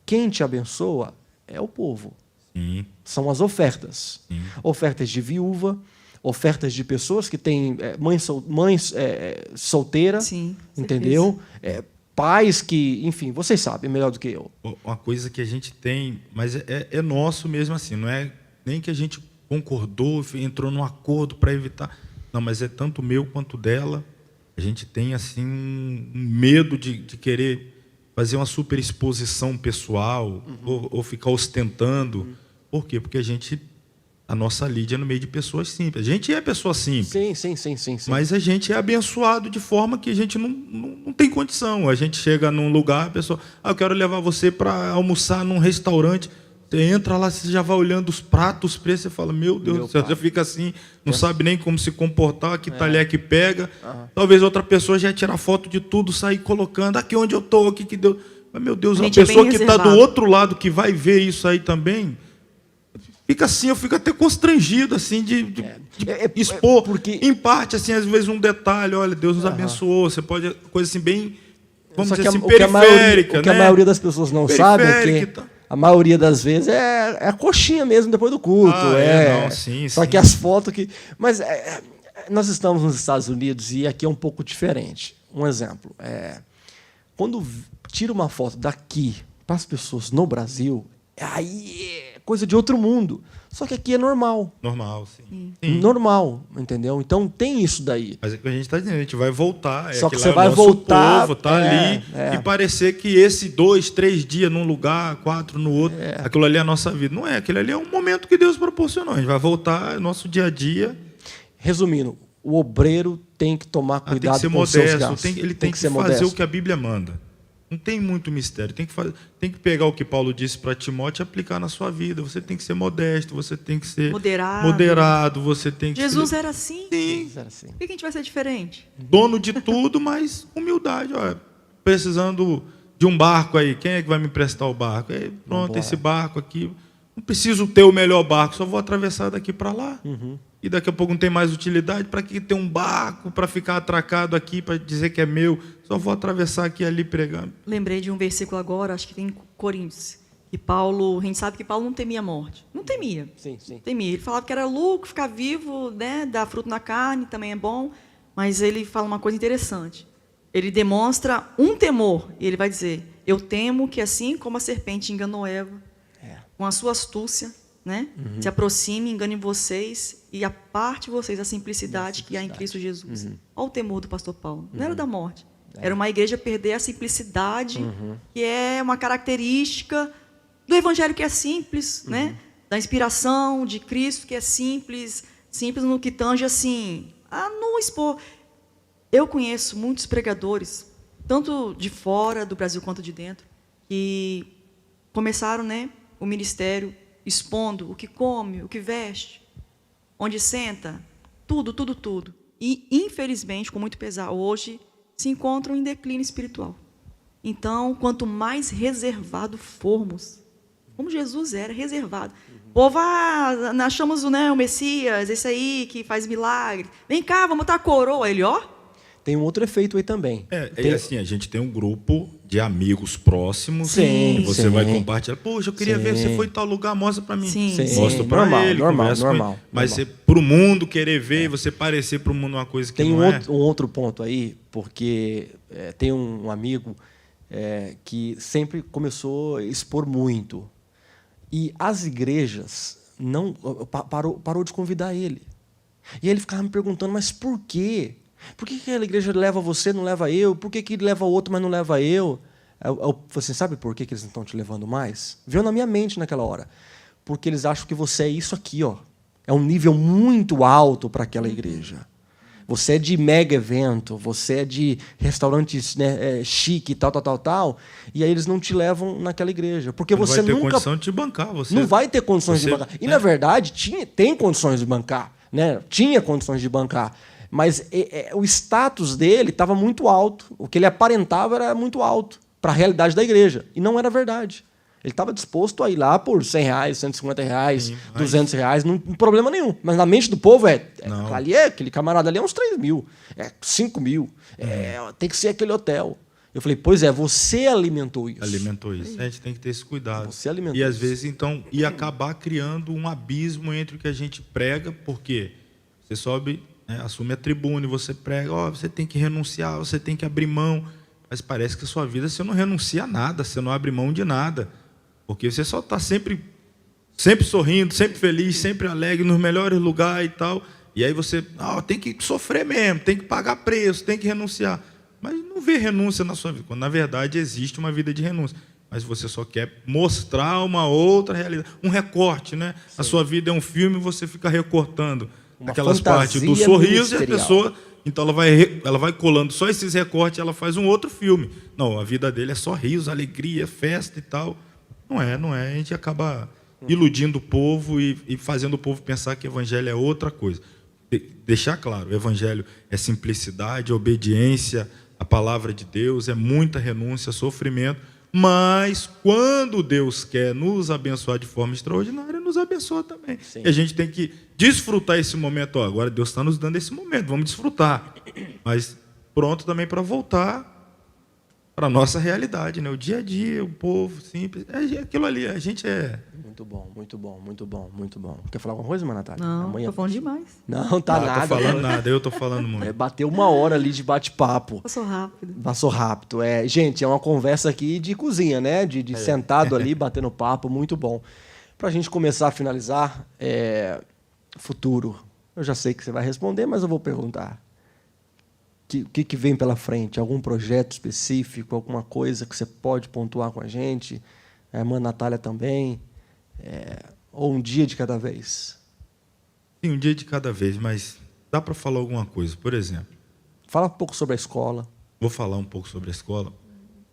quem te abençoa é o povo. Sim. São as ofertas. Sim. Ofertas de viúva, ofertas de pessoas que têm mães solteiras, Sim, entendeu? Pais que, enfim, vocês sabem melhor do que eu. Uma coisa que a gente tem, mas é nosso mesmo assim, não é nem que a gente concordou, entrou num acordo para evitar. Não, mas é tanto meu quanto dela. A gente tem assim um medo de querer fazer uma superexposição pessoal, ou ficar ostentando. Por quê? Porque a nossa Lídia é no meio de pessoas simples. A gente é pessoa simples. Sim. Mas a gente é abençoado de forma que a gente não tem condição. A gente chega num lugar, a pessoa, eu quero levar você para almoçar num restaurante. Você entra lá, você já vai olhando os pratos, os preços, você fala, meu Deus do céu, você fica assim, não sabe nem como se comportar, que talher que pega. Talvez outra pessoa já tira foto de tudo, sair colocando, aqui onde eu estou, aqui que deu. Mas, meu Deus, a gente é pessoa bem que está do reservado. outro lado, que vai ver isso aí também, fica assim, eu fico até constrangido, assim, de expor. Porque... Em parte, assim, às vezes um detalhe, olha, Deus nos abençoou, você pode, coisa assim, bem, vamos dizer assim, periférica, o que a né? maioria das pessoas não sabe é Periférica que e tal. a maioria das vezes é a coxinha mesmo depois do culto. Não, sim, Só sim. que as fotos que... Mas nós estamos nos Estados Unidos e aqui é um pouco diferente. Um exemplo. Quando tira uma foto daqui para as pessoas no Brasil, aí é coisa de outro mundo. Só que aqui é normal. Normal, sim. Normal, entendeu? Então tem isso daí. Mas é o que a gente está dizendo, a gente vai voltar. Só que lá você é o vai nosso voltar, povo, tá ali, e parecer que esse 2, 3 dias num lugar, 4 no outro, aquilo ali é a nossa vida. Não é, aquilo ali é um momento que Deus proporcionou. A gente vai voltar, é nosso dia a dia. Resumindo, o obreiro tem que tomar Tem cuidado que ser com os seus modesto, gastos. ele tem que ser fazer modesto. o que a Bíblia manda. Não tem muito mistério. Tem que pegar o que Paulo disse para Timóteo e aplicar na sua vida. Você tem que ser modesto, você tem que ser moderado, você tem que Jesus era assim? Sim. Jesus era assim. Por que a gente vai ser diferente? Dono de tudo, mas humildade. Olha, precisando de um barco aí. Quem é que vai me emprestar o barco? Aí, pronto, Vambora. esse barco aqui. Não preciso ter o melhor barco, só vou atravessar daqui para lá. E daqui a pouco não tem mais utilidade. Para que ter um barco para ficar atracado aqui, para dizer que é meu? Só vou atravessar aqui e ali pregando. Lembrei de um versículo agora, acho que tem em Coríntios, que Paulo, a gente sabe que Paulo não temia a morte. Não temia. Sim, sim. Não temia. Ele falava que era lucro, ficar vivo, né, dar fruto na carne também é bom, mas ele fala uma coisa interessante. Ele demonstra um temor, e ele vai dizer: eu temo que assim como a serpente enganou Eva, com a sua astúcia, né, se aproxime, engane vocês e aparte vocês a simplicidade que há em Cristo Jesus. Olha o temor do pastor Paulo. Não era da morte. Era uma igreja perder a simplicidade, que é uma característica do evangelho que é simples, né? Da inspiração de Cristo que é simples, simples no que tange assim, a não expor. Eu conheço muitos pregadores, tanto de fora do Brasil quanto de dentro, que começaram, né, o ministério expondo o que come, o que veste, onde senta, tudo. E, infelizmente, com muito pesar, hoje se encontram em declínio espiritual. Então, quanto mais reservado formos, como Jesus era reservado. O povo, nós achamos, né, o Messias, esse aí que faz milagre. Vem cá, vamos botar a coroa. Ele, ó. Tem um outro efeito aí também. Assim, a gente tem um grupo de amigos próximos. Sim, que você sim. vai compartilhar. Poxa, eu queria ver, Sim. você foi em tal lugar, mostra para mim. Sim. Mostra para Normal, ele, normal, conversa com ele. normal, Mas normal. para o mundo querer ver, você parecer para o mundo uma coisa que Tem não um outro ponto aí, porque tem um amigo que sempre começou a expor muito. E as igrejas parou de convidar ele. E ele ficava me perguntando, mas por quê? Por que aquela igreja leva você, não leva eu? Por que leva o outro, mas não leva eu? Eu falei assim, sabe por que eles não estão te levando mais? Veio na minha mente naquela hora. Porque eles acham que você é isso aqui, ó. É um nível muito alto para aquela igreja. Você é de mega evento, você é de restaurantes, né, chique e tal. E aí eles não te levam naquela igreja. Porque não você vai ter nunca... condição de te bancar. Você, não vai ter condições de bancar. E, na verdade, tem condições de bancar. Né? Tinha condições de bancar. Mas o status dele estava muito alto. O que ele aparentava era muito alto para a realidade da igreja. E não era verdade. Ele estava disposto a ir lá por R$100, R$150, Sim, R$200, não tem problema nenhum. Mas na mente do povo aquele camarada ali é uns 3 mil, 5 mil, tem que ser aquele hotel. Eu falei, pois é, você alimentou isso. Alimentou isso. A gente tem que ter esse cuidado. Você alimentou e às isso. vezes, então, ia acabar criando um abismo entre o que a gente prega, porque você sobe, né, assume a tribuna e você prega, você tem que renunciar, você tem que abrir mão. Mas parece que a sua vida você não renuncia a nada, você não abre mão de nada. Porque você só está sempre sorrindo, sempre feliz, sempre alegre, nos melhores lugares e tal. E aí você tem que sofrer mesmo, tem que pagar preço, tem que renunciar. Mas não vê renúncia na sua vida, quando na verdade existe uma vida de renúncia. Mas você só quer mostrar uma outra realidade, um recorte, né? Sim. A sua vida é um filme e você fica recortando aquelas partes do sorriso e a pessoa... Então ela vai colando só esses recortes e ela faz um outro filme. Não, a vida dele é só rios, alegria, festa e tal. Não é. A gente acaba iludindo o povo e fazendo o povo pensar que o evangelho é outra coisa. Deixar claro, o evangelho é simplicidade, obediência à palavra de Deus, é muita renúncia, sofrimento, mas quando Deus quer nos abençoar de forma extraordinária, nos abençoa também. Sim. E a gente tem que desfrutar esse momento. Agora Deus está nos dando esse momento, vamos desfrutar. Mas pronto também para voltar para a nossa realidade, né? O dia a dia, o povo simples, aquilo ali, a gente é... Muito bom. Quer falar alguma coisa, Natália? Não, estou falando demais. Não, tá nada. Não estou falando nada, eu estou falando muito. Bateu 1 hora ali de bate-papo. Passou rápido. Gente, é uma conversa aqui de cozinha, né? De sentado ali, batendo papo, muito bom. Para a gente começar a finalizar, futuro. Eu já sei que você vai responder, mas eu vou perguntar. O que vem pela frente? Algum projeto específico? Alguma coisa que você pode pontuar com a gente? A irmã Natália também? Ou um dia de cada vez? Sim, um dia de cada vez, mas dá para falar alguma coisa. Por exemplo... Fala um pouco sobre a escola. Vou falar um pouco sobre a escola.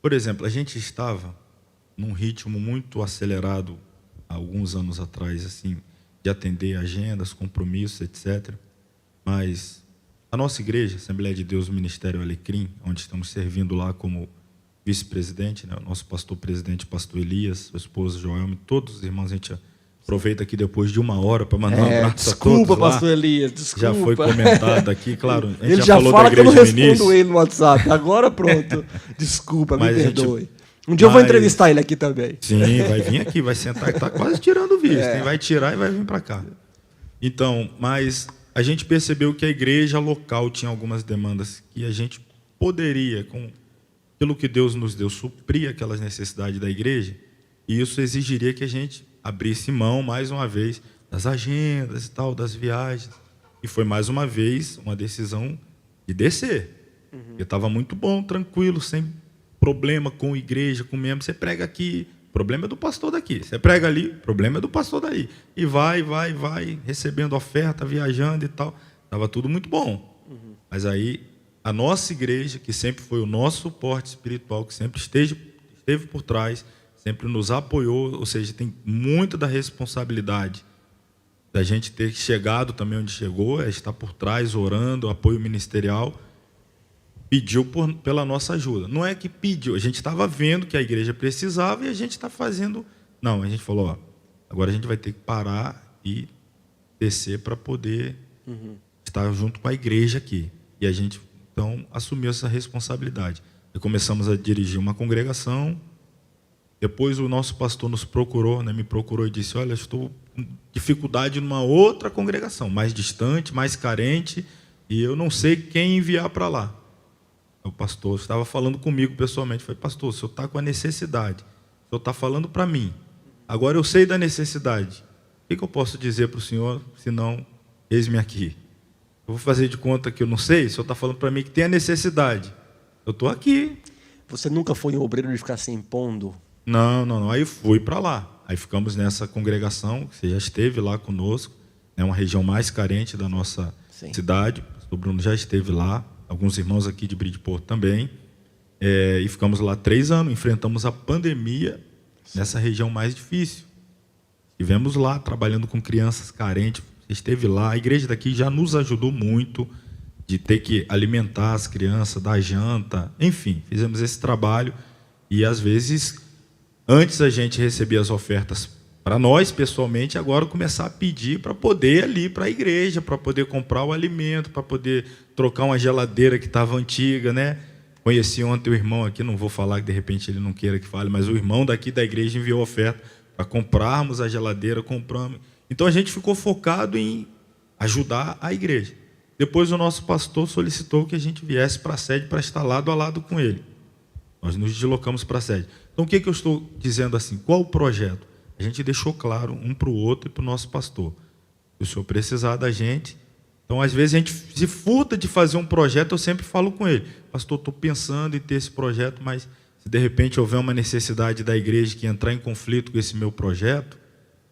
Por exemplo, a gente estava num ritmo muito acelerado, há alguns anos atrás, assim, de atender agendas, compromissos, etc. Mas a nossa igreja, Assembleia de Deus, Ministério Alecrim, onde estamos servindo lá como vice-presidente, né, o nosso pastor-presidente, pastor Elias, sua esposa Joelme, todos os irmãos, a gente aproveita aqui depois de 1 hora para mandar um abraço a todos. Desculpa, lá. pastor Elias, desculpa. Já foi comentado aqui, claro. A gente Ele já falou fala da que eu não igreja no respondo início. ele no WhatsApp. Agora pronto. Desculpa, me Mas a gente- perdoe. Um dia eu vou mas- entrevistar ele aqui também. Sim, vai vir aqui, vai sentar, que está quase tirando o visto. Hein? Vai tirar e vai vir para cá. Então, mas a gente percebeu que a igreja local tinha algumas demandas que a gente poderia, com aquilo que Deus nos deu, suprir aquelas necessidades da igreja, e isso exigiria que a gente abrisse mão, mais uma vez, das agendas e tal, das viagens. E foi, mais uma vez, uma decisão de descer. Porque estava muito bom, tranquilo, sem problema com igreja, com membro. Você prega aqui, problema é do pastor daqui. Você prega ali, problema é do pastor daí. E vai, recebendo oferta, viajando e tal. Estava tudo muito bom. Mas aí, a nossa igreja, que sempre foi o nosso suporte espiritual, que sempre esteve por trás, sempre nos apoiou, ou seja, tem muito da responsabilidade da gente ter chegado também onde chegou, é estar por trás, orando, apoio ministerial, pediu pela nossa ajuda. Não é que pediu, a gente estava vendo que a igreja precisava e a gente está fazendo... Não, a gente falou, ó, agora a gente vai ter que parar e descer para poder estar junto com a igreja aqui. E a gente, então, assumiu essa responsabilidade. E começamos a dirigir uma congregação. Depois o nosso pastor nos procurou, né, me procurou e disse, olha, estou com dificuldade numa outra congregação, mais distante, mais carente, e eu não sei quem enviar para lá. O pastor estava falando comigo pessoalmente, falei, pastor, o senhor está com a necessidade, o senhor está falando para mim, agora eu sei da necessidade, o que eu posso dizer para o senhor, se não, eis-me aqui. Eu vou fazer de conta que eu não sei, o senhor está falando para mim que tem a necessidade, eu estou aqui. Você nunca foi um obreiro de ficar se impondo? Não. Aí fui para lá. Aí ficamos nessa congregação, que você já esteve lá conosco, é uma região mais carente da nossa cidade. O pastor Bruno já esteve lá, alguns irmãos aqui de Bridgeport também. E ficamos lá 3 anos, enfrentamos a pandemia nessa região mais difícil. Estivemos lá trabalhando com crianças carentes, você esteve lá. A igreja daqui já nos ajudou muito de ter que alimentar as crianças, dar janta, enfim, fizemos esse trabalho e às vezes... Antes a gente recebia as ofertas para nós, pessoalmente, agora começar a pedir para poder ir ali para a igreja, para poder comprar o alimento, para poder trocar uma geladeira que estava antiga, né? Conheci ontem o irmão aqui, não vou falar que de repente ele não queira que fale, mas o irmão daqui da igreja enviou oferta para comprarmos a geladeira, compramos. Então a gente ficou focado em ajudar a igreja. Depois o nosso pastor solicitou que a gente viesse para a sede para estar lado a lado com ele. Nós nos deslocamos para a sede. Então, o que eu estou dizendo assim? Qual o projeto? A gente deixou claro um para o outro e para o nosso pastor. Se o senhor precisar da gente... Então, às vezes, a gente se furta de fazer um projeto, eu sempre falo com ele. Pastor, estou pensando em ter esse projeto, mas se de repente houver uma necessidade da igreja que entrar em conflito com esse meu projeto,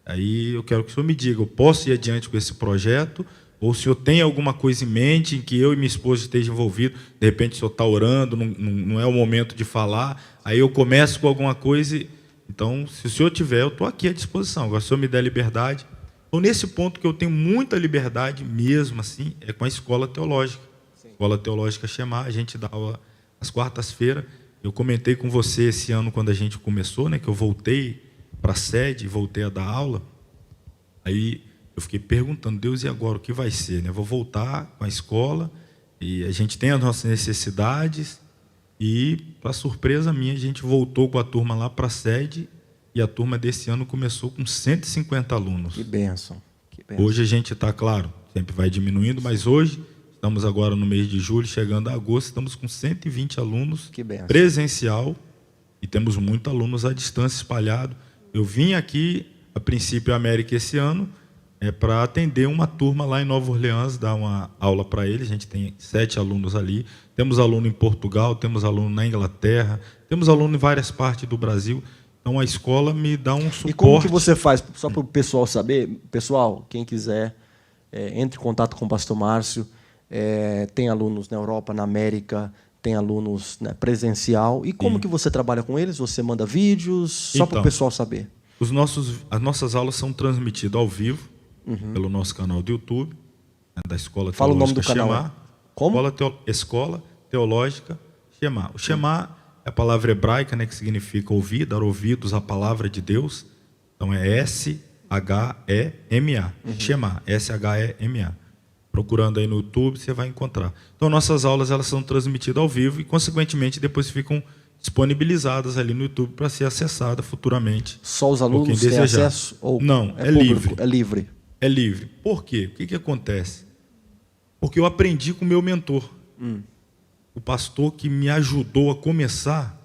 aí eu quero que o senhor me diga, eu posso ir adiante com esse projeto? Ou o senhor tem alguma coisa em mente em que eu e minha esposa estejam envolvidos, de repente o senhor está orando, não é o momento de falar, aí eu começo com alguma coisa, então, se o senhor tiver, eu estou aqui à disposição, agora se o senhor me der liberdade. Então, nesse ponto que eu tenho muita liberdade mesmo, assim, é com a escola teológica. Escola Teológica Shema, a gente dá aula às quartas-feiras. Eu comentei com você esse ano, quando a gente começou, né, que eu voltei para a sede, voltei a dar aula, aí... Eu fiquei perguntando, Deus, e agora o que vai ser? Eu vou voltar com a escola e a gente tem as nossas necessidades e, para surpresa minha, a gente voltou com a turma lá para a sede e a turma desse ano começou com 150 alunos. Que bênção. Que bênção. Hoje a gente está, claro, sempre vai diminuindo, mas hoje, estamos agora no mês de julho, chegando a agosto, estamos com 120 alunos presencial e temos muitos alunos à distância espalhados. Eu vim aqui, a princípio, América esse ano, para atender uma turma lá em Nova Orleans, dar uma aula para eles. A gente tem 7 alunos ali. Temos aluno em Portugal, temos aluno na Inglaterra, temos aluno em várias partes do Brasil. Então, a escola me dá um suporte. E como que você faz, só para o pessoal saber? Pessoal, quem quiser, entre em contato com o pastor Márcio. Tem alunos na Europa, na América, tem alunos, né, presencial. E como que você trabalha com eles? Você manda vídeos? Só para o pessoal saber. As nossas aulas são transmitidas ao vivo pelo nosso canal do YouTube, né, da Escola Fala Teológica o nome do canal. Shema. Como? Escola Teológica Shema. O Shema é a palavra hebraica, né, que significa ouvir, dar ouvidos à palavra de Deus. Então é S-H-E-M-A. Shema, S-H-E-M-A. Procurando aí no YouTube, você vai encontrar. Então, nossas aulas elas são transmitidas ao vivo e, consequentemente, depois ficam disponibilizadas ali no YouTube para ser acessada futuramente. Só os alunos têm acesso? Ou não, é público? livre. É livre. É livre. Por quê? O que acontece? Porque eu aprendi com o meu mentor. O pastor que me ajudou a começar,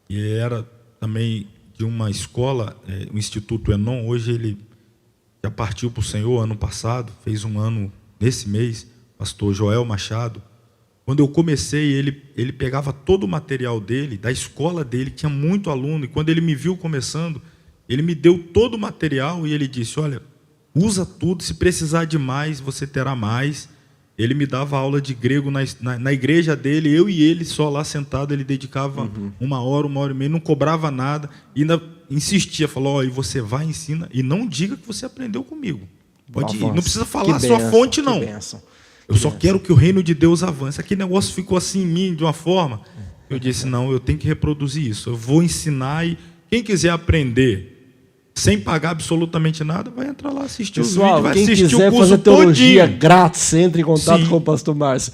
e era também de uma escola, o Instituto Enon. Hoje ele já partiu para o Senhor ano passado, fez um ano nesse mês, pastor Joel Machado. Quando eu comecei, ele pegava todo o material dele, da escola dele, tinha muito aluno, e quando ele me viu começando, ele me deu todo o material e ele disse, olha, usa tudo, se precisar de mais, você terá mais. Ele me dava aula de grego na igreja dele, eu e ele só lá sentado, ele dedicava 1 hora, 1h30, não cobrava nada, e ainda insistia, falou, e você vai e ensina, e não diga que você aprendeu comigo. Pode ir, não precisa falar a sua fonte, não. Eu só quero que o reino de Deus avance. Aquele negócio ficou assim em mim, de uma forma. Eu disse, não, eu tenho que reproduzir isso. Eu vou ensinar e quem quiser aprender sem pagar absolutamente nada, vai entrar lá assistir os vídeos, vai assistir o curso fazer teologia todinho. grátis, entre em contato Sim. com o pastor Márcio.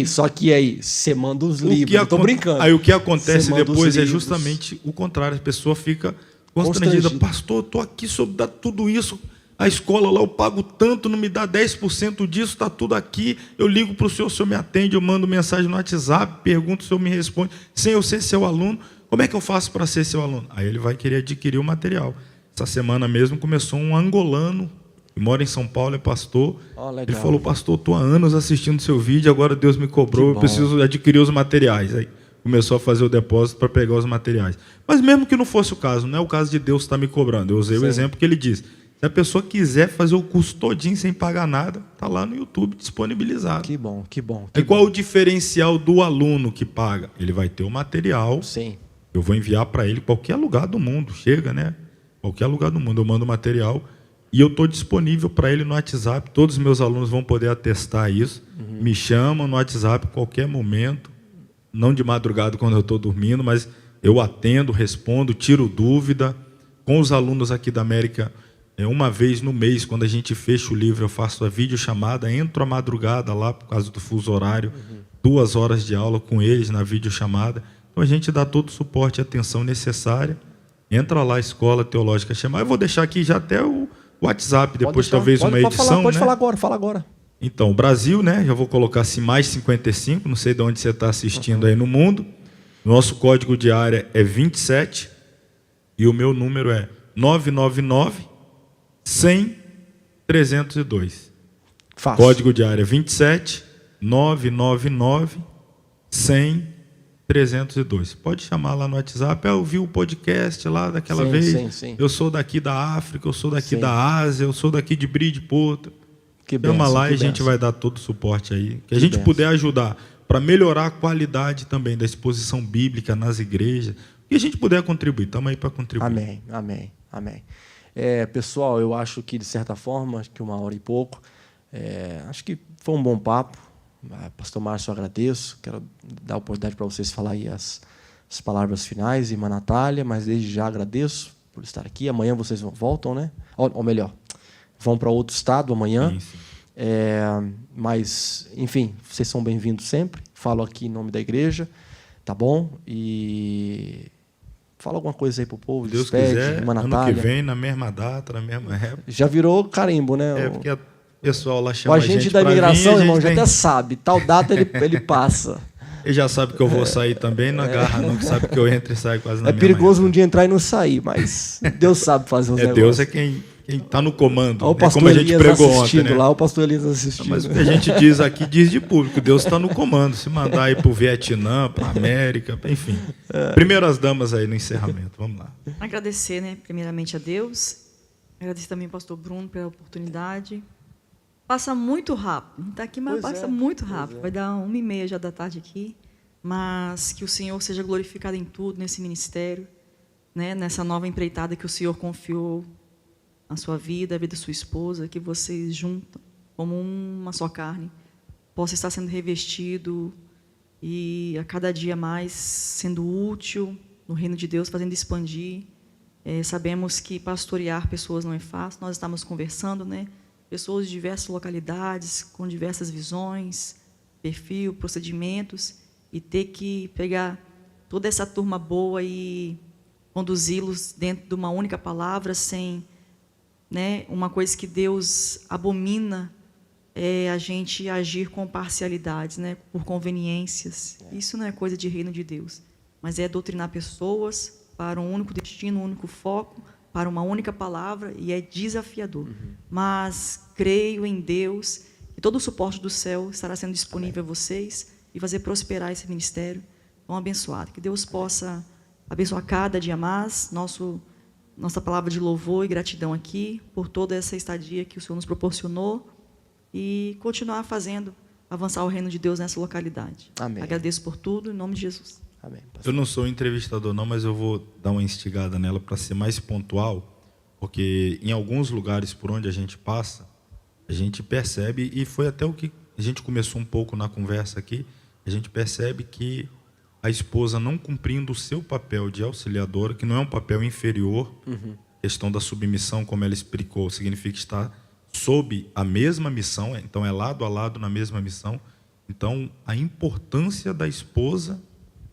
Só que aí, você manda os livros, eu tô brincando. Aí o que acontece depois é justamente o contrário, a pessoa fica constrangida. Pastor, eu estou aqui sobre dar tudo isso, a escola lá eu pago tanto, não me dá 10% disso, está tudo aqui, eu ligo para o senhor me atende, eu mando mensagem no WhatsApp, pergunto, o senhor me responde, sem eu ser seu aluno, como é que eu faço para ser seu aluno? Aí ele vai querer adquirir o material. Essa semana mesmo começou um angolano, que mora em São Paulo, é pastor. Ele falou, pastor, estou há anos assistindo seu vídeo, agora Deus me cobrou, eu preciso adquirir os materiais. Aí começou a fazer o depósito para pegar os materiais. Mas mesmo que não fosse o caso, não é o caso de Deus estar me cobrando. Eu usei o exemplo que ele disse. Se a pessoa quiser fazer o curso todinho sem pagar nada, está lá no YouTube disponibilizado. Que bom, que bom. E qual o diferencial do aluno que paga? Ele vai ter o material. Sim. Eu vou enviar para ele qualquer lugar do mundo. Chega, né? Qualquer lugar do mundo eu mando o material. E eu estou disponível para ele no WhatsApp. Todos os meus alunos vão poder atestar isso. Me chamam no WhatsApp a qualquer momento. Não de madrugada quando eu estou dormindo, mas eu atendo, respondo, tiro dúvida. Com os alunos aqui da América, uma vez no mês, quando a gente fecha o livro, eu faço a videochamada, entro à madrugada lá, por causa do fuso horário, 2 horas de aula com eles na videochamada. Então a gente dá todo o suporte e atenção necessária. Entra lá, Escola Teológica Shema. Eu vou deixar aqui já até o WhatsApp, depois talvez uma edição. Pode falar agora, fala agora. Então, o Brasil, né? Já vou colocar assim, mais 55, não sei de onde você está assistindo aí no mundo. Nosso código de área é 27 e o meu número é 999 100 302. Fácil. Código de área 27 999 100 302. Pode chamar lá no WhatsApp. Eu vi o podcast lá daquela vez. Sim. Eu sou daqui da África, eu sou daqui da Ásia, eu sou daqui de Bridgeport. Chama lá e a gente vai dar todo o suporte aí. Que a gente puder ajudar para melhorar a qualidade também da exposição bíblica nas igrejas. E a gente puder contribuir. Estamos aí para contribuir. Amém. Pessoal, eu acho que, de certa forma, acho que 1 hora e pouco, acho que foi um bom papo. Pastor Márcio, eu agradeço. Quero dar a oportunidade para vocês falar aí as palavras finais, irmã Natália, mas desde já agradeço por estar aqui. Amanhã vocês voltam, né? Ou melhor, vão para outro estado amanhã. Sim. Mas, enfim, vocês são bem-vindos sempre. Falo aqui em nome da igreja, tá bom? E fala alguma coisa aí pro povo. Deus despede, quiser, irmã ano Natália. que vem, na mesma data, na mesma época. Já virou carimbo, né? Porque o pessoal lá chama a gente da imigração, irmão, já até sabe. Tal data ele passa. Ele já sabe que eu vou sair também, não agarra não, que sabe que eu entro e saio quase na mesma perigoso época. Um dia entrar e não sair, mas Deus sabe fazer os negócios. Deus é quem está no comando. Olha o pastor como a gente Elias pregou assistindo ontem, né? lá, o pastor Elias assistindo. Mas o que a gente diz aqui, diz de público. Deus está no comando. Se mandar aí para o Vietnã, para a América, enfim. Primeiras damas aí no encerramento. Vamos lá. Agradecer, né, primeiramente a Deus. Agradecer também ao pastor Bruno pela oportunidade. Passa muito rápido. Não está aqui, mas passa muito rápido. Vai dar 1h30 já da tarde aqui. mas que o Senhor seja glorificado em tudo nesse ministério, né? Nessa nova empreitada que o Senhor confiou na sua vida, a vida da sua esposa, que vocês juntam como uma só carne, possa estar sendo revestido e a cada dia mais sendo útil no reino de Deus, fazendo expandir. Sabemos que pastorear pessoas não é fácil, nós estamos conversando, né? Pessoas de diversas localidades, com diversas visões, perfil, procedimentos, e ter que pegar toda essa turma boa e conduzi-los dentro de uma única palavra, sem, né, uma coisa que Deus abomina é a gente agir com parcialidades, né, por conveniências. Isso não é coisa de reino de Deus, mas é doutrinar pessoas para um único destino, um único foco, para uma única palavra, e é desafiador. Mas creio em Deus, e todo o suporte do céu estará sendo disponível a vocês e fazer prosperar esse ministério tão abençoado. Que Deus possa abençoar cada dia mais nossa palavra de louvor e gratidão aqui por toda essa estadia que o Senhor nos proporcionou e continuar fazendo avançar o reino de Deus nessa localidade. Amém. Agradeço por tudo, em nome de Jesus. Amém. Eu não sou entrevistador não, mas eu vou dar uma instigada nela para ser mais pontual, porque em alguns lugares por onde a gente passa, a gente percebe, e foi até o que a gente começou um pouco na conversa aqui, a gente percebe que a esposa não cumprindo o seu papel de auxiliadora, que não é um papel inferior, questão da submissão, como ela explicou, significa estar sob a mesma missão, então é lado a lado na mesma missão. Então, a importância da esposa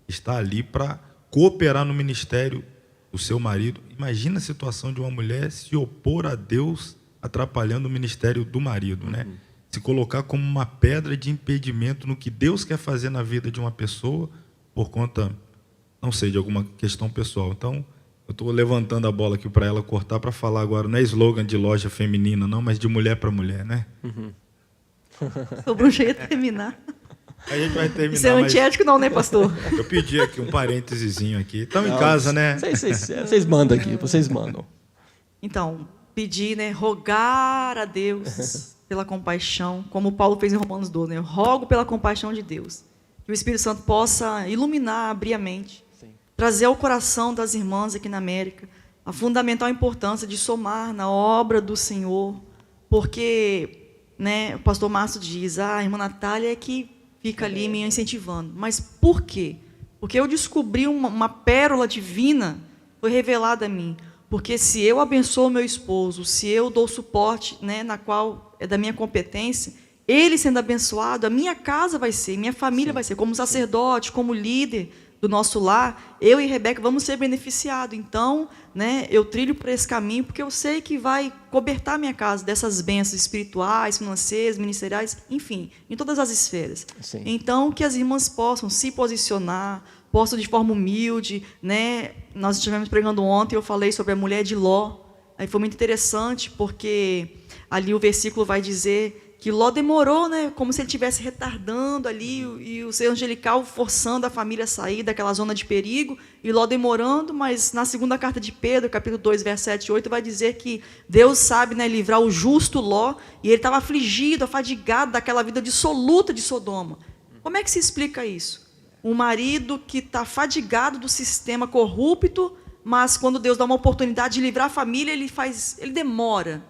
está ali para cooperar no ministério do seu marido. Imagina a situação de uma mulher se opor a Deus atrapalhando o ministério do marido, né? Se colocar como uma pedra de impedimento no que Deus quer fazer na vida de uma pessoa por conta, não sei, de alguma questão pessoal. Então, eu estou levantando a bola aqui para ela cortar para falar agora, não é slogan de loja feminina, não, mas de mulher para mulher, né? Sobrou já ia terminar. A gente vai terminar. Isso é antiético não, né, pastor? Eu pedi aqui um parênteses aqui. Estão em casa, né? Vocês mandam aqui, vocês mandam. Então, pedir, né, rogar a Deus pela compaixão, como Paulo fez em Romanos 12, né? Eu rogo pela compaixão de Deus, que o Espírito Santo possa iluminar, abrir a mente, trazer ao coração das irmãs aqui na América a fundamental importância de somar na obra do Senhor, porque, né, o pastor Márcio diz, a irmã Natália é que fica ali me incentivando. Mas por quê? Porque eu descobri uma pérola divina, foi revelada a mim. Porque se eu abençoo meu esposo, se eu dou suporte, né, na qual é da minha competência, ele sendo abençoado, a minha casa vai ser, minha família vai ser, como sacerdote, como líder do nosso lar, eu e Rebeca vamos ser beneficiados. Então, né, eu trilho por esse caminho, porque eu sei que vai cobertar minha casa dessas bênçãos espirituais, financeiras, ministeriais, enfim, em todas as esferas. Sim. Então, que as irmãs possam se posicionar, possam de forma humilde, né? Nós estivemos pregando ontem, eu falei sobre a mulher de Ló, aí foi muito interessante, porque ali o versículo vai dizer que Ló demorou, né, como se ele estivesse retardando ali, e o ser angelical forçando a família a sair daquela zona de perigo, e Ló demorando, mas na segunda carta de Pedro, capítulo 2, versos 7 e 8, vai dizer que Deus sabe, né, livrar o justo Ló, e ele estava afligido, afadigado daquela vida dissoluta de Sodoma. Como é que se explica isso? Um marido que está fadigado do sistema corrupto, mas quando Deus dá uma oportunidade de livrar a família, ele demora.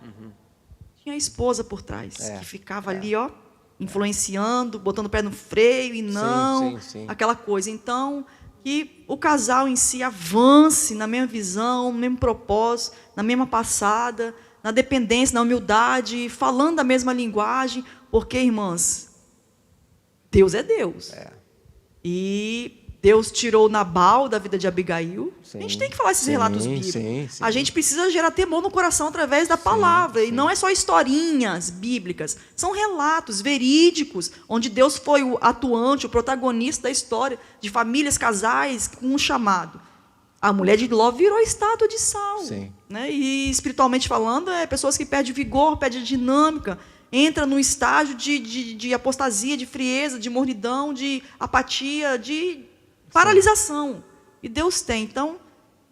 Tinha a esposa por trás, que ficava ali, ó, influenciando, botando o pé no freio e não, aquela coisa. Então, que o casal em si avance na mesma visão, no mesmo propósito, na mesma passada, na dependência, na humildade, falando a mesma linguagem, porque, irmãs, Deus é Deus. E Deus tirou Nabal da vida de Abigail. A gente tem que falar esses relatos bíblicos. A gente precisa gerar temor no coração através da palavra. E não é só historinhas bíblicas. São relatos verídicos, onde Deus foi o atuante, o protagonista da história de famílias, casais, com um chamado. A mulher de Ló virou estátua de sal. Né? E, espiritualmente falando, pessoas que perdem vigor, perdem dinâmica, entra num estágio de apostasia, de frieza, de mornidão, de apatia, de paralisação. E Deus tem. Então,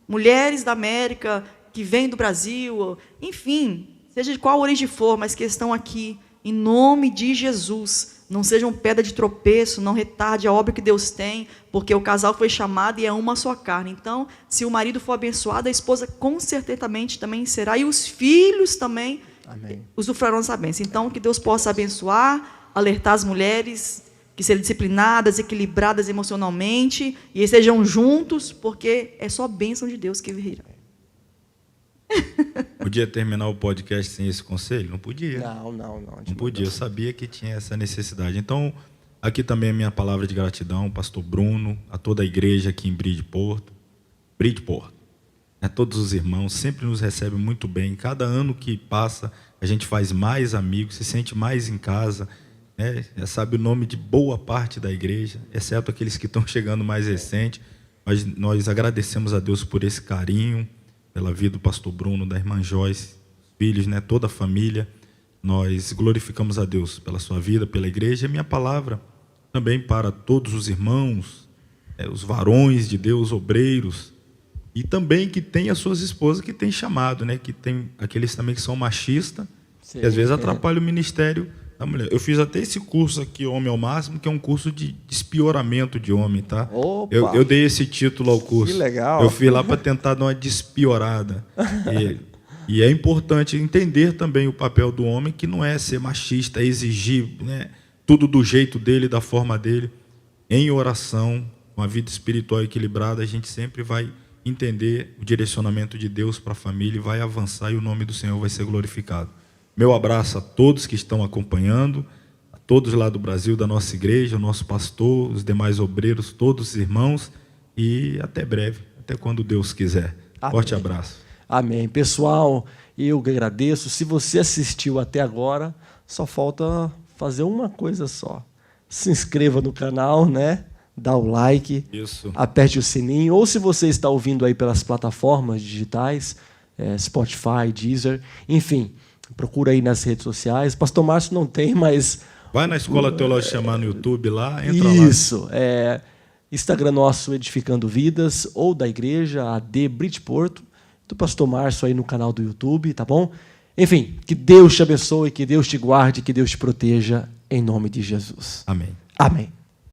mulheres da América, que vêm do Brasil, enfim, seja de qual origem for, mas que estão aqui em nome de Jesus. Não sejam pedra de tropeço, não retarde a obra que Deus tem, porque o casal foi chamado e é uma só carne. Então, se o marido for abençoado, a esposa com certeza também será, e os filhos também usufruirão dessa bênção. Então, que Deus possa abençoar, alertar as mulheres, que sejam disciplinadas, equilibradas emocionalmente, e estejam juntos, porque é só bênção de Deus que virá. Podia terminar o podcast sem esse conselho? Não podia. Não podia, eu sabia que tinha essa necessidade. Então, aqui também a minha palavra de gratidão, pastor Bruno, a toda a igreja aqui em Bridgeport, a todos os irmãos, sempre nos recebem muito bem. Cada ano que passa, a gente faz mais amigos, se sente mais em casa, já sabe o nome de boa parte da igreja, exceto aqueles que estão chegando mais recente. Mas nós agradecemos a Deus por esse carinho, pela vida do pastor Bruno, da irmã Joyce, filhos, toda a família. Nós glorificamos a Deus pela sua vida, pela igreja. E a minha palavra também para todos os irmãos, os varões de Deus, obreiros, e também que tem as suas esposas que tem chamado, que tem aqueles também que são machistas, que às vezes atrapalham o ministério da mulher. Eu fiz até esse curso aqui, Homem ao Máximo, que é um curso de despioramento de homem, tá? Eu dei esse título ao curso. Que legal. Eu fui lá para tentar dar uma despiorada. E é importante entender também o papel do homem, que não é ser machista, exigir tudo do jeito dele, da forma dele. Em oração, uma vida espiritual equilibrada, a gente sempre vai entender o direcionamento de Deus para a família e vai avançar, e o nome do Senhor vai ser glorificado. Meu abraço a todos que estão acompanhando, a todos lá do Brasil, da nossa igreja, o nosso pastor, os demais obreiros, todos os irmãos, e até breve, até quando Deus quiser. Forte abraço. Amém. Pessoal, eu que agradeço. Se você assistiu até agora, só falta fazer uma coisa só. Se inscreva no canal, dá o like, aperte o sininho, ou se você está ouvindo aí pelas plataformas digitais, Spotify, Deezer, enfim, procura aí nas redes sociais. Pastor Márcio não tem, mas... Vai na Escola Teológica Chamar no YouTube lá, entra lá. Isso, Instagram nosso, Edificando Vidas, ou da igreja, AD Bridgeport, do pastor Márcio aí no canal do YouTube, tá bom? Enfim, que Deus te abençoe, que Deus te guarde, que Deus te proteja, em nome de Jesus. Amém. Amém.